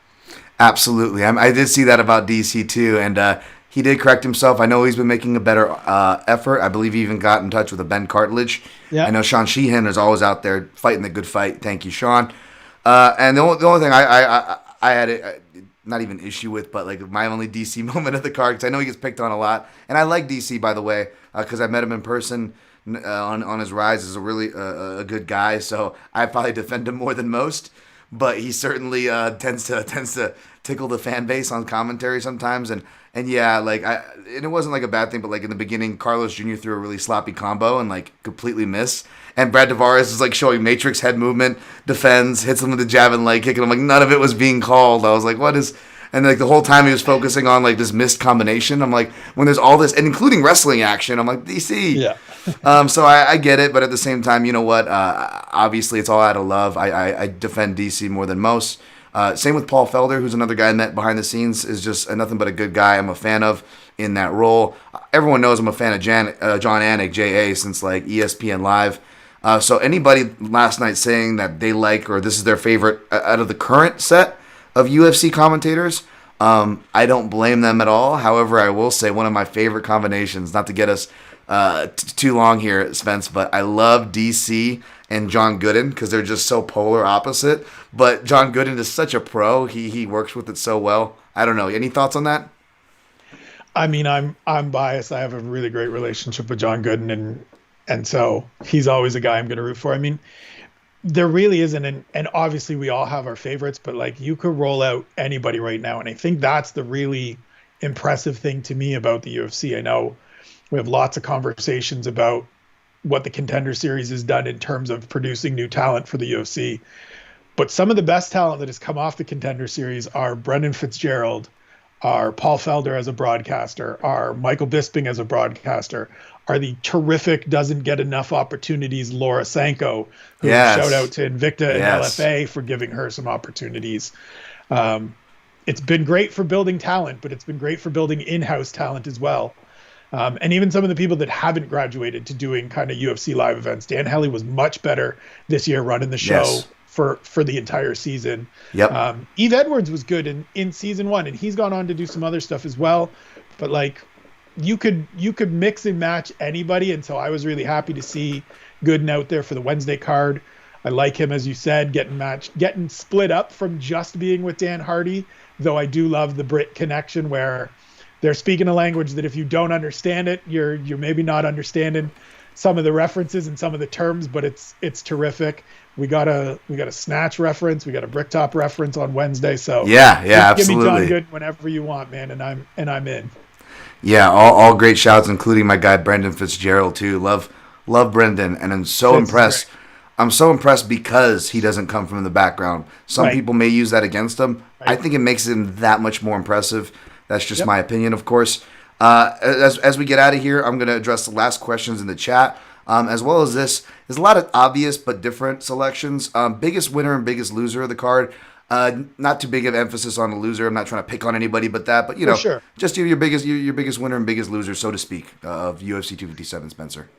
Absolutely. I did see that about DC too, and he did correct himself. I know he's been making a better effort. I believe he even got in touch with a Ben Cartilage. Yeah. I know Sean Sheehan is always out there fighting the good fight. Thank you, Sean. And the only thing I had not even issue with, but like my only DC moment of the card, because I know he gets picked on a lot, and I like DC, by the way, because I met him in person on his rise. Is a really a good guy, so I probably defend him more than most. But he certainly tends to tickle the fan base on commentary sometimes, and yeah, and it wasn't like a bad thing, but like in the beginning, Carlos Jr. threw a really sloppy combo and like completely missed, and Brad Tavares is like showing Matrix head movement, defends, hits him with the jab and leg kick, and I'm like, none of it was being called. I was like, what is? And like the whole time he was focusing on like this missed combination. I'm like, when there's all this, and including wrestling action, I'm like, DC. Yeah. So I get it, but at the same time, you know what? Obviously, it's all out of love. I defend DC more than most. Same with Paul Felder, who's another guy I met behind the scenes, is just nothing but a good guy. I'm a fan of in that role. Everyone knows I'm a fan of John Anik, JA, since like ESPN Live. So anybody last night saying that they like, or this is their favorite out of the current set of UFC commentators, I don't blame them at all. However, I will say one of my favorite combinations, not to get us too long here, Spence, but I love DC and John Gooden because they're just so polar opposite. But John Gooden is such a pro. He works with it so well. I don't know. Any thoughts on that? I mean, I'm biased. I have a really great relationship with John Gooden, and so he's always a guy I'm going to root for. I mean, there really isn't, and obviously we all have our favorites, but like you could roll out anybody right now, and I think that's the really impressive thing to me about the UFC. I know we have lots of conversations about what the Contender Series has done in terms of producing new talent for the UFC, but some of the best talent that has come off the Contender Series are Brendan Fitzgerald, are Paul Felder as a broadcaster, are Michael Bisping as a broadcaster, are the terrific, doesn't get enough opportunities Laura Sanko, who shout out to Invicta and LFA for giving her some opportunities. It's been great for building talent, but it's been great for building in-house talent as well. And even some of the people that haven't graduated to doing kind of UFC live events. Dan Hellie was much better this year running the show for the entire season. Yep. Eve Edwards was good in season one, and he's gone on to do some other stuff as well. But like you could mix and match anybody, and so I was really happy to see Gooden out there for the Wednesday card. I like him, as you said, getting split up from just being with Dan Hardy, though I do love the Brit connection where they're speaking a language that if you don't understand it, you're maybe not understanding some of the references and some of the terms, but it's terrific. We got a snatch reference, we got a bricktop reference on Wednesday, so absolutely. Give me John Gooden whenever you want, man, and I'm in. Yeah, all great shouts, including my guy Brendan Fitzgerald too. Love Brendan, and I'm so impressed. I'm so impressed because he doesn't come from the background. Some people may use that against him. Right. I think it makes him that much more impressive. That's just my opinion, of course. As we get out of here, I'm going to address the last questions in the chat, as well as this. There's a lot of obvious but different selections. Biggest winner and biggest loser of the card. Not too big of emphasis on the loser. I'm not trying to pick on anybody but that. But, just your biggest winner and biggest loser, so to speak, of UFC 257, Spencer.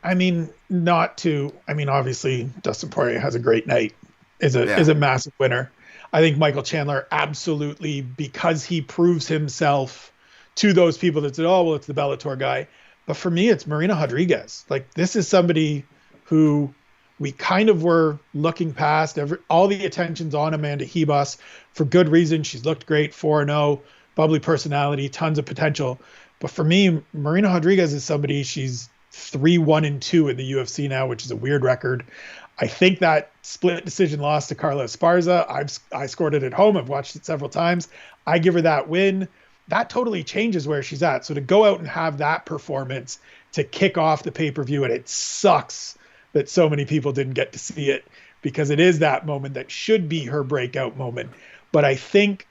I mean, obviously, Dustin Poirier has a great night. Is a massive winner. I think Michael Chandler absolutely, because he proves himself to those people that said, oh, well, it's the Bellator guy. But for me, it's Marina Rodriguez. Like, this is somebody who we kind of were looking past. All the attention's on Amanda Hebos for good reason. She's looked great, 4-0, bubbly personality, tons of potential. But for me, Marina Rodriguez is somebody, she's 3-1-2 in the UFC now, which is a weird record. I think that split decision loss to Carla Esparza, I scored it at home. I've watched it several times. I give her that win. That totally changes where she's at. So to go out and have that performance to kick off the pay-per-view, and it sucks that so many people didn't get to see it, because it is that moment that should be her breakout moment. But I think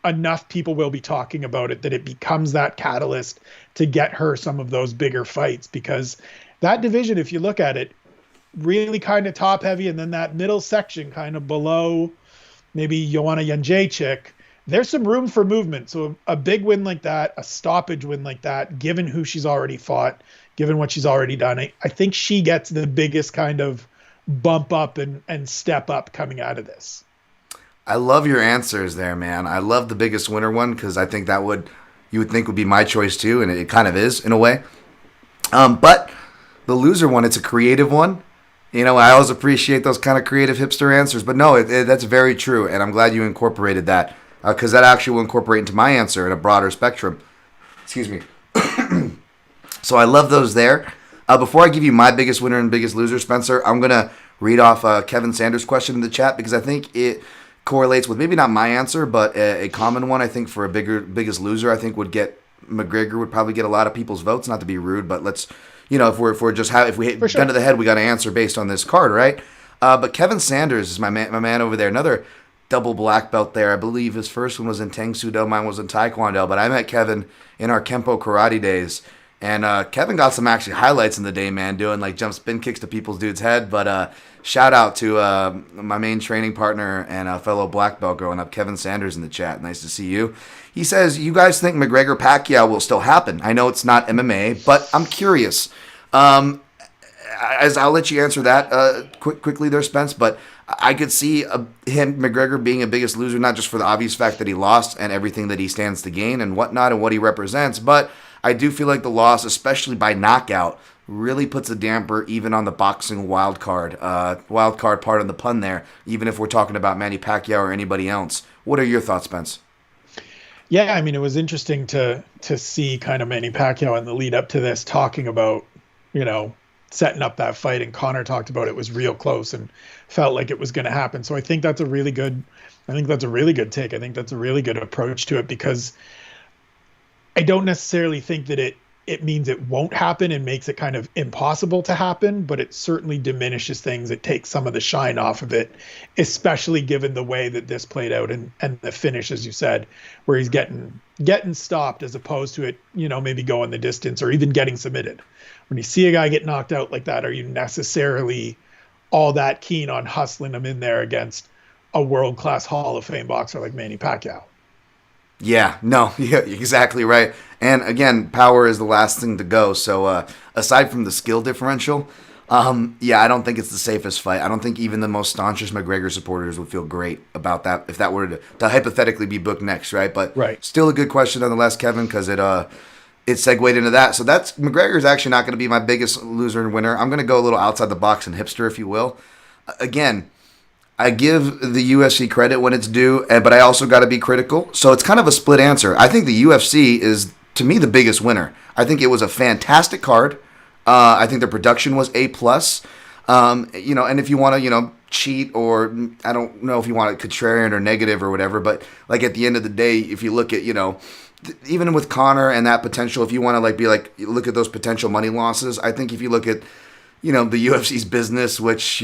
enough people will be talking about it that it becomes that catalyst to get her some of those bigger fights, because that division, if you look at it, really kind of top heavy, and then that middle section kind of below maybe Joanna Jędrzejczyk, there's some room for movement. So a big win like that, a stoppage win like that, given who she's already fought, given what she's already done, I think she gets the biggest kind of bump up and step up coming out of this. I love your answers there, man. I love the biggest winner one, because I think that you would think would be my choice too, and it kind of is in a way. But the loser one, it's a creative one. You know, I always appreciate those kind of creative hipster answers, but no, that's very true, and I'm glad you incorporated that, because that actually will incorporate into my answer in a broader spectrum. Excuse me. So I love those there. Before I give you my biggest winner and biggest loser, Spencer, I'm going to read off Kevin Sanders' question in the chat, because I think it correlates with maybe not my answer, but a common one. I think for a biggest loser, I think McGregor would probably get a lot of people's votes. Not to be rude, but let's, if we hit gun to the head, we got to answer based on this card, right? But Kevin Sanders is my man over there. Another double black belt there. I believe his first one was in Tang Soo Do, mine was in Taekwondo. But I met Kevin in our Kempo karate days. And Kevin got some actually highlights in the day, man, doing like jump spin kicks to people's dude's head. But shout out to my main training partner and fellow black belt growing up, Kevin Sanders, in the chat. Nice to see you. He says, you guys think McGregor-Pacquiao will still happen? I know it's not MMA, but I'm curious. As I'll let you answer that quickly there, Spence, but I could see McGregor being a biggest loser, not just for the obvious fact that he lost and everything that he stands to gain and whatnot and what he represents, but I do feel like the loss, especially by knockout, really puts a damper even on the boxing wild card part of the pun there, even if we're talking about Manny Pacquiao or anybody else. What are your thoughts, Spence? Yeah, I mean, it was interesting to see kind of Manny Pacquiao in the lead up to this talking about, setting up that fight, and Conor talked about it was real close and felt like it was going to happen. So I think that's a really good take. I think that's a really good approach to it, because I don't necessarily think that it means it won't happen and makes it kind of impossible to happen, but it certainly diminishes things. It takes some of the shine off of it, especially given the way that this played out and the finish, as you said, where he's getting stopped as opposed to it, maybe going the distance or even getting submitted. When you see a guy get knocked out like that, are you necessarily all that keen on hustling him in there against a world-class Hall of Fame boxer like Manny Pacquiao? Yeah, exactly right. And again, power is the last thing to go. So aside from the skill differential, I don't think it's the safest fight. I don't think even the most staunchest McGregor supporters would feel great about that if that were to hypothetically be booked next, right? But Still a good question nonetheless, Kevin, because it segued into that. So McGregor's actually not going to be my biggest loser and winner. I'm going to go a little outside the box and hipster, if you will. Again, I give the UFC credit when it's due, but I also got to be critical. So it's kind of a split answer. I think the UFC is, to me, the biggest winner. I think it was a fantastic card. I think the production was A+. And if you want to, cheat, or I don't know if you want it contrarian or negative or whatever, but like at the end of the day, if you look at, even with Conor and that potential, if you want to look at those potential money losses, I think if you look at, the UFC's business, which,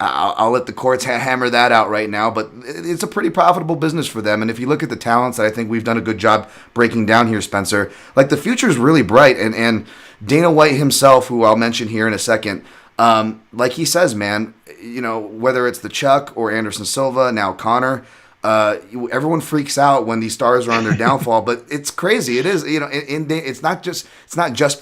I'll let the courts hammer that out right now, but it's a pretty profitable business for them. And if you look at the talents that I think we've done a good job breaking down here, Spencer, like the future is really bright. And Dana White himself, who I'll mention here in a second, like he says, man, whether it's the Chuck or Anderson Silva, now Conor, everyone freaks out when these stars are on their downfall, but it's crazy. It is, it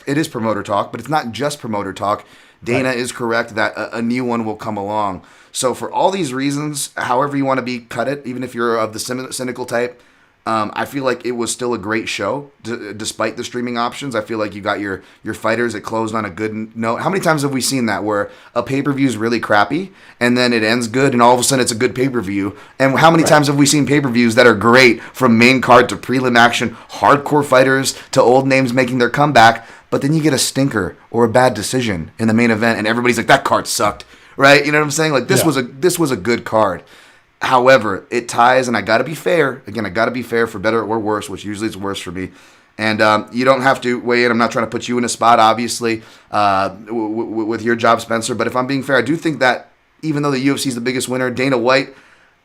is promoter talk, but it's not just promoter talk. Dana is correct that a new one will come along. So for all these reasons, however you want to cut it, even if you're of the cynical type, I feel like it was still a great show, despite the streaming options. I feel like you got your fighters. It closed on a good note. How many times have we seen that where a pay-per-view is really crappy and then it ends good and all of a sudden it's a good pay-per-view? And how many times have we seen pay-per-views that are great, from main card to prelim action, hardcore fighters to old names making their comeback, but then you get a stinker or a bad decision in the main event and everybody's like, that card sucked, right? You know what I'm saying? Like this Yeah. was a good card. However, it ties, and I got to be fair. Again, I got to be fair for better or worse, which usually is worse for me. And you don't have to weigh in. I'm not trying to put you in a spot, obviously, with your job, Spencer. But if I'm being fair, I do think that even though the UFC is the biggest winner, Dana White,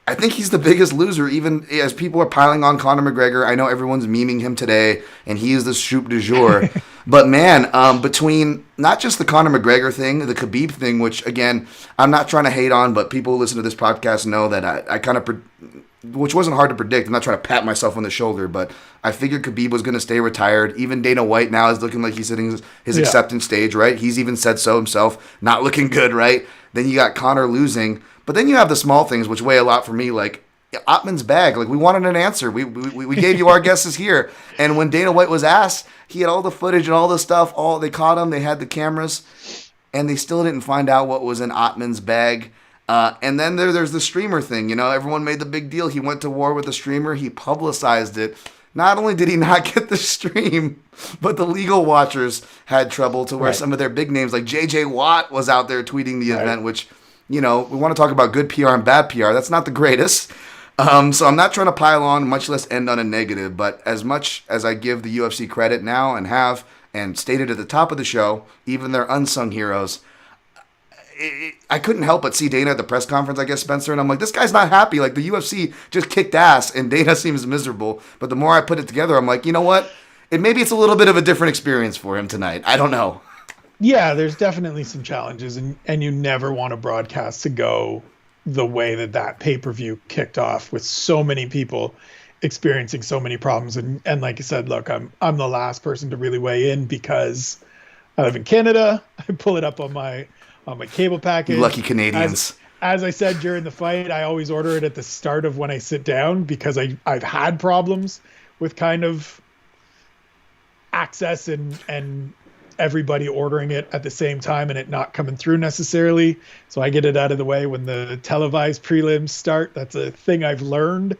I think he's the biggest loser, even as people are piling on Conor McGregor. I know everyone's memeing him today, and he is the soup du jour. But man, between not just the Conor McGregor thing, the Khabib thing, which again, I'm not trying to hate on, but people who listen to this podcast know that I kind of, which wasn't hard to predict. I'm not trying to pat myself on the shoulder, but I figured Khabib was going to stay retired. Even Dana White now is looking like he's hitting his acceptance stage, right? He's even said so himself, not looking good, right? Then you got Conor losing. But then you have the small things, which weigh a lot for me, like Ottman's bag. Like, we wanted an answer. We gave you our guesses here. And when Dana White was asked, he had all the footage and all the stuff. They caught him. They had the cameras. And they still didn't find out what was in Ottman's bag. And then there's the streamer thing. You know, everyone made the big deal. He went to war with the streamer. He publicized it. Not only did he not get the stream, but the legal watchers had trouble to where some of their big names, like J.J. Watt, was out there tweeting the event, which... You know, we want to talk about good PR and bad PR. That's not the greatest. So I'm not trying to pile on, much less end on a negative. But as much as I give the UFC credit now and have, and stated at the top of the show, even their unsung heroes, I couldn't help but see Dana at the press conference, I guess, Spencer. And I'm like, this guy's not happy. Like, the UFC just kicked ass, and Dana seems miserable. But the more I put it together, I'm like, you know what? Maybe it's a little bit of a different experience for him tonight. I don't know. Yeah, there's definitely some challenges, and you never want a broadcast to go the way that pay-per-view kicked off, with so many people experiencing so many problems. And like I said, look, I'm the last person to really weigh in because I live in Canada. I pull it up on my cable package. You lucky Canadians. As I said during the fight, I always order it at the start of when I sit down, because I've had problems with kind of access and everybody ordering it at the same time and it not coming through necessarily. So I get it out of the way when the televised prelims start. That's a thing I've learned.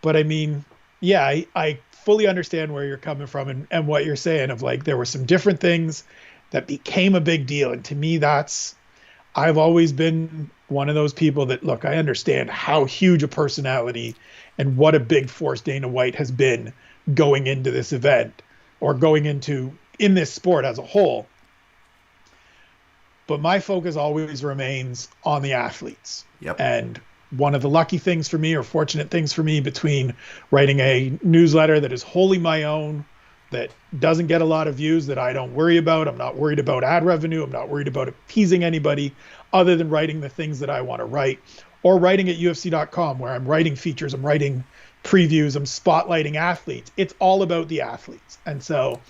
But I mean, yeah, I fully understand where you're coming from and what you're saying, of like, there were some different things that became a big deal. And to me, I've always been one of those people that, look, I understand how huge a personality and what a big force Dana White has been going into this event, or going into in this sport as a whole. But my focus always remains on the athletes. Yep. And one of the lucky things for me, or fortunate things for me, between writing a newsletter that is wholly my own, that doesn't get a lot of views, that I don't worry about. I'm not worried about ad revenue. I'm not worried about appeasing anybody, other than writing the things that I want to write, or writing at UFC.com, where I'm writing features, I'm writing previews, I'm spotlighting athletes. It's all about the athletes. And so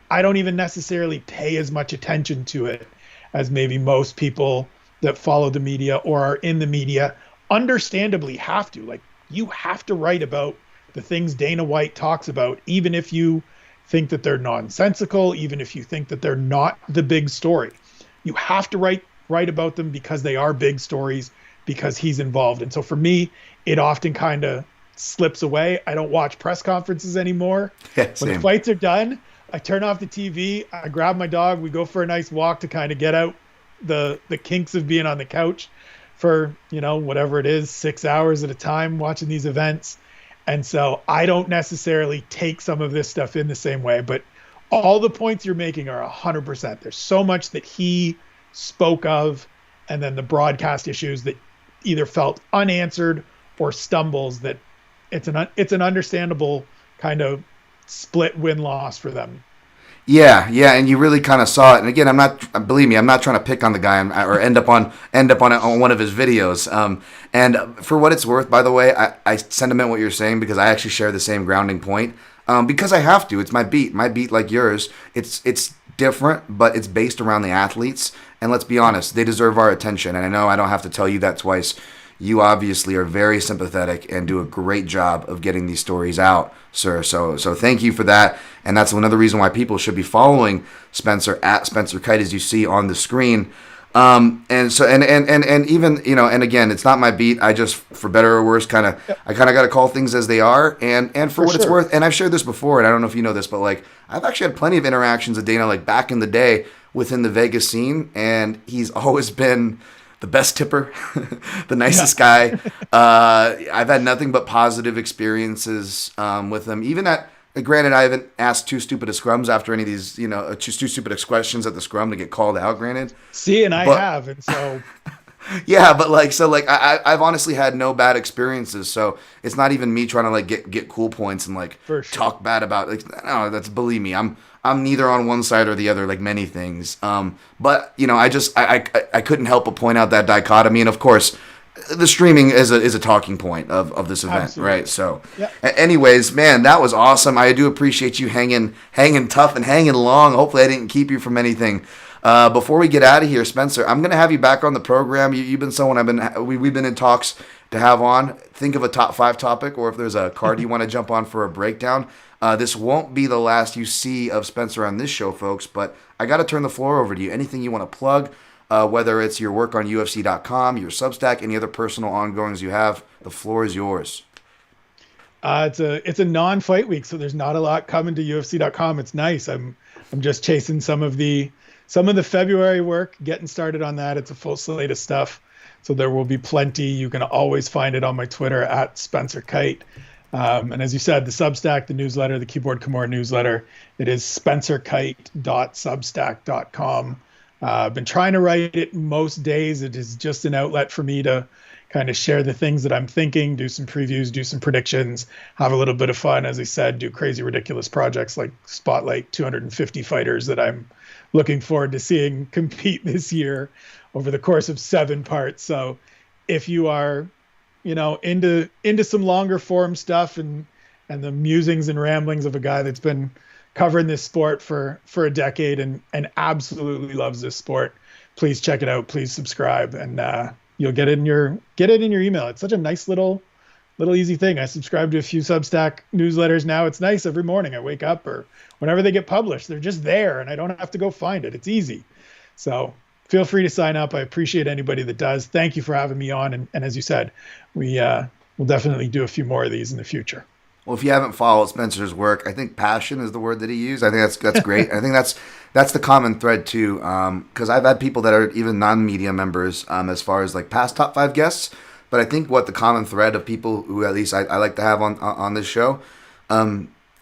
I don't even necessarily pay as much attention to it as maybe most people that follow the media or are in the media understandably have to. Like, you have to write about the things Dana White talks about, even if you think that they're nonsensical, even if you think that they're not the big story. You have to write about them because they are big stories, because he's involved. And so for me, it often kind of slips away. I don't watch press conferences anymore. Yeah, when the fights are done, I turn off the TV, I grab my dog, we go for a nice walk to kind of get out the kinks of being on the couch for, you know, whatever it is, 6 hours at a time watching these events. And so I don't necessarily take some of this stuff in the same way, but all the points you're making are 100%. There's so much that he spoke of, and then the broadcast issues that either felt unanswered or stumbles, that it's an understandable kind of split win-loss for them. Yeah, and you really kind of saw it. And again, believe me, I'm not trying to pick on the guy or end up on one of his videos. And for what it's worth, by the way, I sentiment what you're saying, because I actually share the same grounding point. Because I have to. It's my beat like yours. It's different, but it's based around the athletes. And let's be honest, they deserve our attention. And I know I don't have to tell you that twice. You obviously are very sympathetic and do a great job of getting these stories out, sir. So thank you for that. And that's another reason why people should be following Spencer at Spencer Kyte, as you see on the screen. And even, you know, and again, it's not my beat. I just, for better or worse, I got to call things as they are. And for what it's worth, and I've shared this before, and I don't know if you know this, but like, I've actually had plenty of interactions with Dana, like back in the day within the Vegas scene, and he's always been the best tipper, the nicest guy. I've had nothing but positive experiences with him. Even at, granted, I haven't asked too stupid of scrums after any of these, too stupid questions at the scrum to get called out, granted. See, and I But have, and so yeah, but I've honestly had no bad experiences, so it's not even me trying to like get cool points and like for sure. talk bad about, like, no, that's, believe me, I'm neither on one side or the other, like many things. But I couldn't help but point out that dichotomy, and of course, the streaming is a talking point of this event, Absolutely. right? So, Yeah. anyways, man, that was awesome. I do appreciate you hanging tough and hanging long. Hopefully, I didn't keep you from anything. Before we get out of here, Spencer, I'm gonna have you back on the program. You've been someone we've been in talks to have on. Think of a top 5 topic, or if there's a card you want to jump on for a breakdown. This won't be the last you see of Spencer on this show, folks. But I got to turn the floor over to you. Anything you want to plug, whether it's your work on UFC.com, your Substack, any other personal ongoings you have, the floor is yours. It's a non-fight week, so there's not a lot coming to UFC.com. It's nice. I'm just chasing some of the February work, getting started on that. It's a full slate of stuff, so there will be plenty. You can always find it on my Twitter at Spencer Kyte. And as you said, the Substack, the newsletter, the Keyboard Kimura newsletter, it is spencerkyte.substack.com. I've been trying to write it most days. It is just an outlet for me to kind of share the things that I'm thinking, do some previews, do some predictions, have a little bit of fun. As I said, do crazy, ridiculous projects like spotlight 250 fighters that I'm looking forward to seeing compete this year over the course of 7 parts. So if you are, into some longer form stuff and the musings and ramblings of a guy that's been covering this sport for a decade and absolutely loves this sport, please check it out. Please subscribe, and you'll get it in your email. It's such a nice little easy thing. I subscribe to a few Substack newsletters now. It's nice every morning I wake up or whenever they get published, they're just there and I don't have to go find it. It's easy. So feel free to sign up. I appreciate anybody that does. Thank you for having me on. And as you said, we'll definitely do a few more of these in the future. Well, if you haven't followed Spencer's work, I think passion is the word that he used. I think that's great. I think that's the common thread too, because I've had people that are even non-media members as far as like past top 5 guests. But I think what the common thread of people who at least I like to have on this show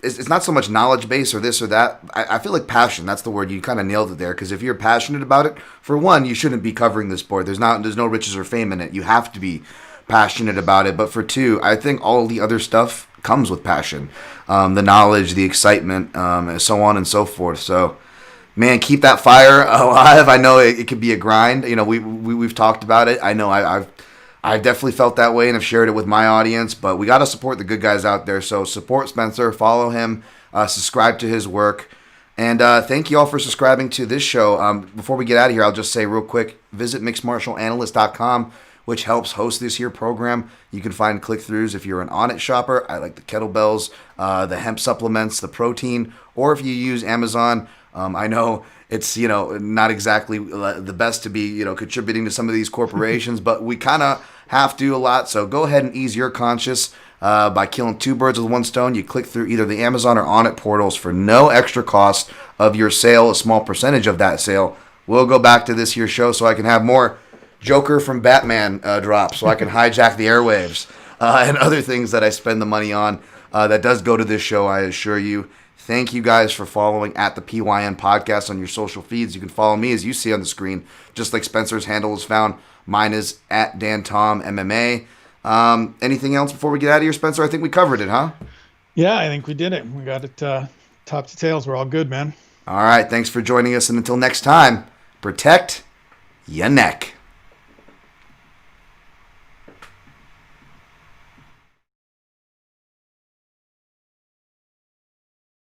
it's not so much knowledge base or this or that. I feel like passion. That's the word. You kind of nailed it there. Because if you're passionate about it, for one, you shouldn't be covering the sport. There's no riches or fame in it. You have to be passionate about it. But for 2, I think all the other stuff comes with passion, the knowledge, the excitement, and so on and so forth. So, man, keep that fire alive. I know it could be a grind. We've talked about it. I know I've definitely felt that way and have shared it with my audience, but we got to support the good guys out there. So support Spencer, follow him, subscribe to his work. And thank you all for subscribing to this show. Before we get out of here, I'll just say real quick, visit mixedmartialanalyst.com, which helps host this here program. You can find click-throughs if you're an Onnit shopper. I like the kettlebells, the hemp supplements, the protein, or if you use Amazon. I know it's, not exactly the best to be, contributing to some of these corporations, but we kind of have to a lot. So go ahead and ease your conscience by killing 2 birds with one stone. You click through either the Amazon or Onnit portals for no extra cost of your sale. A small percentage of that sale will go back to this here show so I can have more Joker from Batman drops, so I can hijack the airwaves and other things that I spend the money on. That does go to this show, I assure you. Thank you guys for following at the PYN Podcast on your social feeds. You can follow me as you see on the screen, just like Spencer's handle is found. Mine is at DanTomMMA. Anything else before we get out of here, Spencer? I think we covered it, huh? Yeah, I think we did it. We got it top to tails. We're all good, man. All right. Thanks for joining us. And until next time, protect your neck.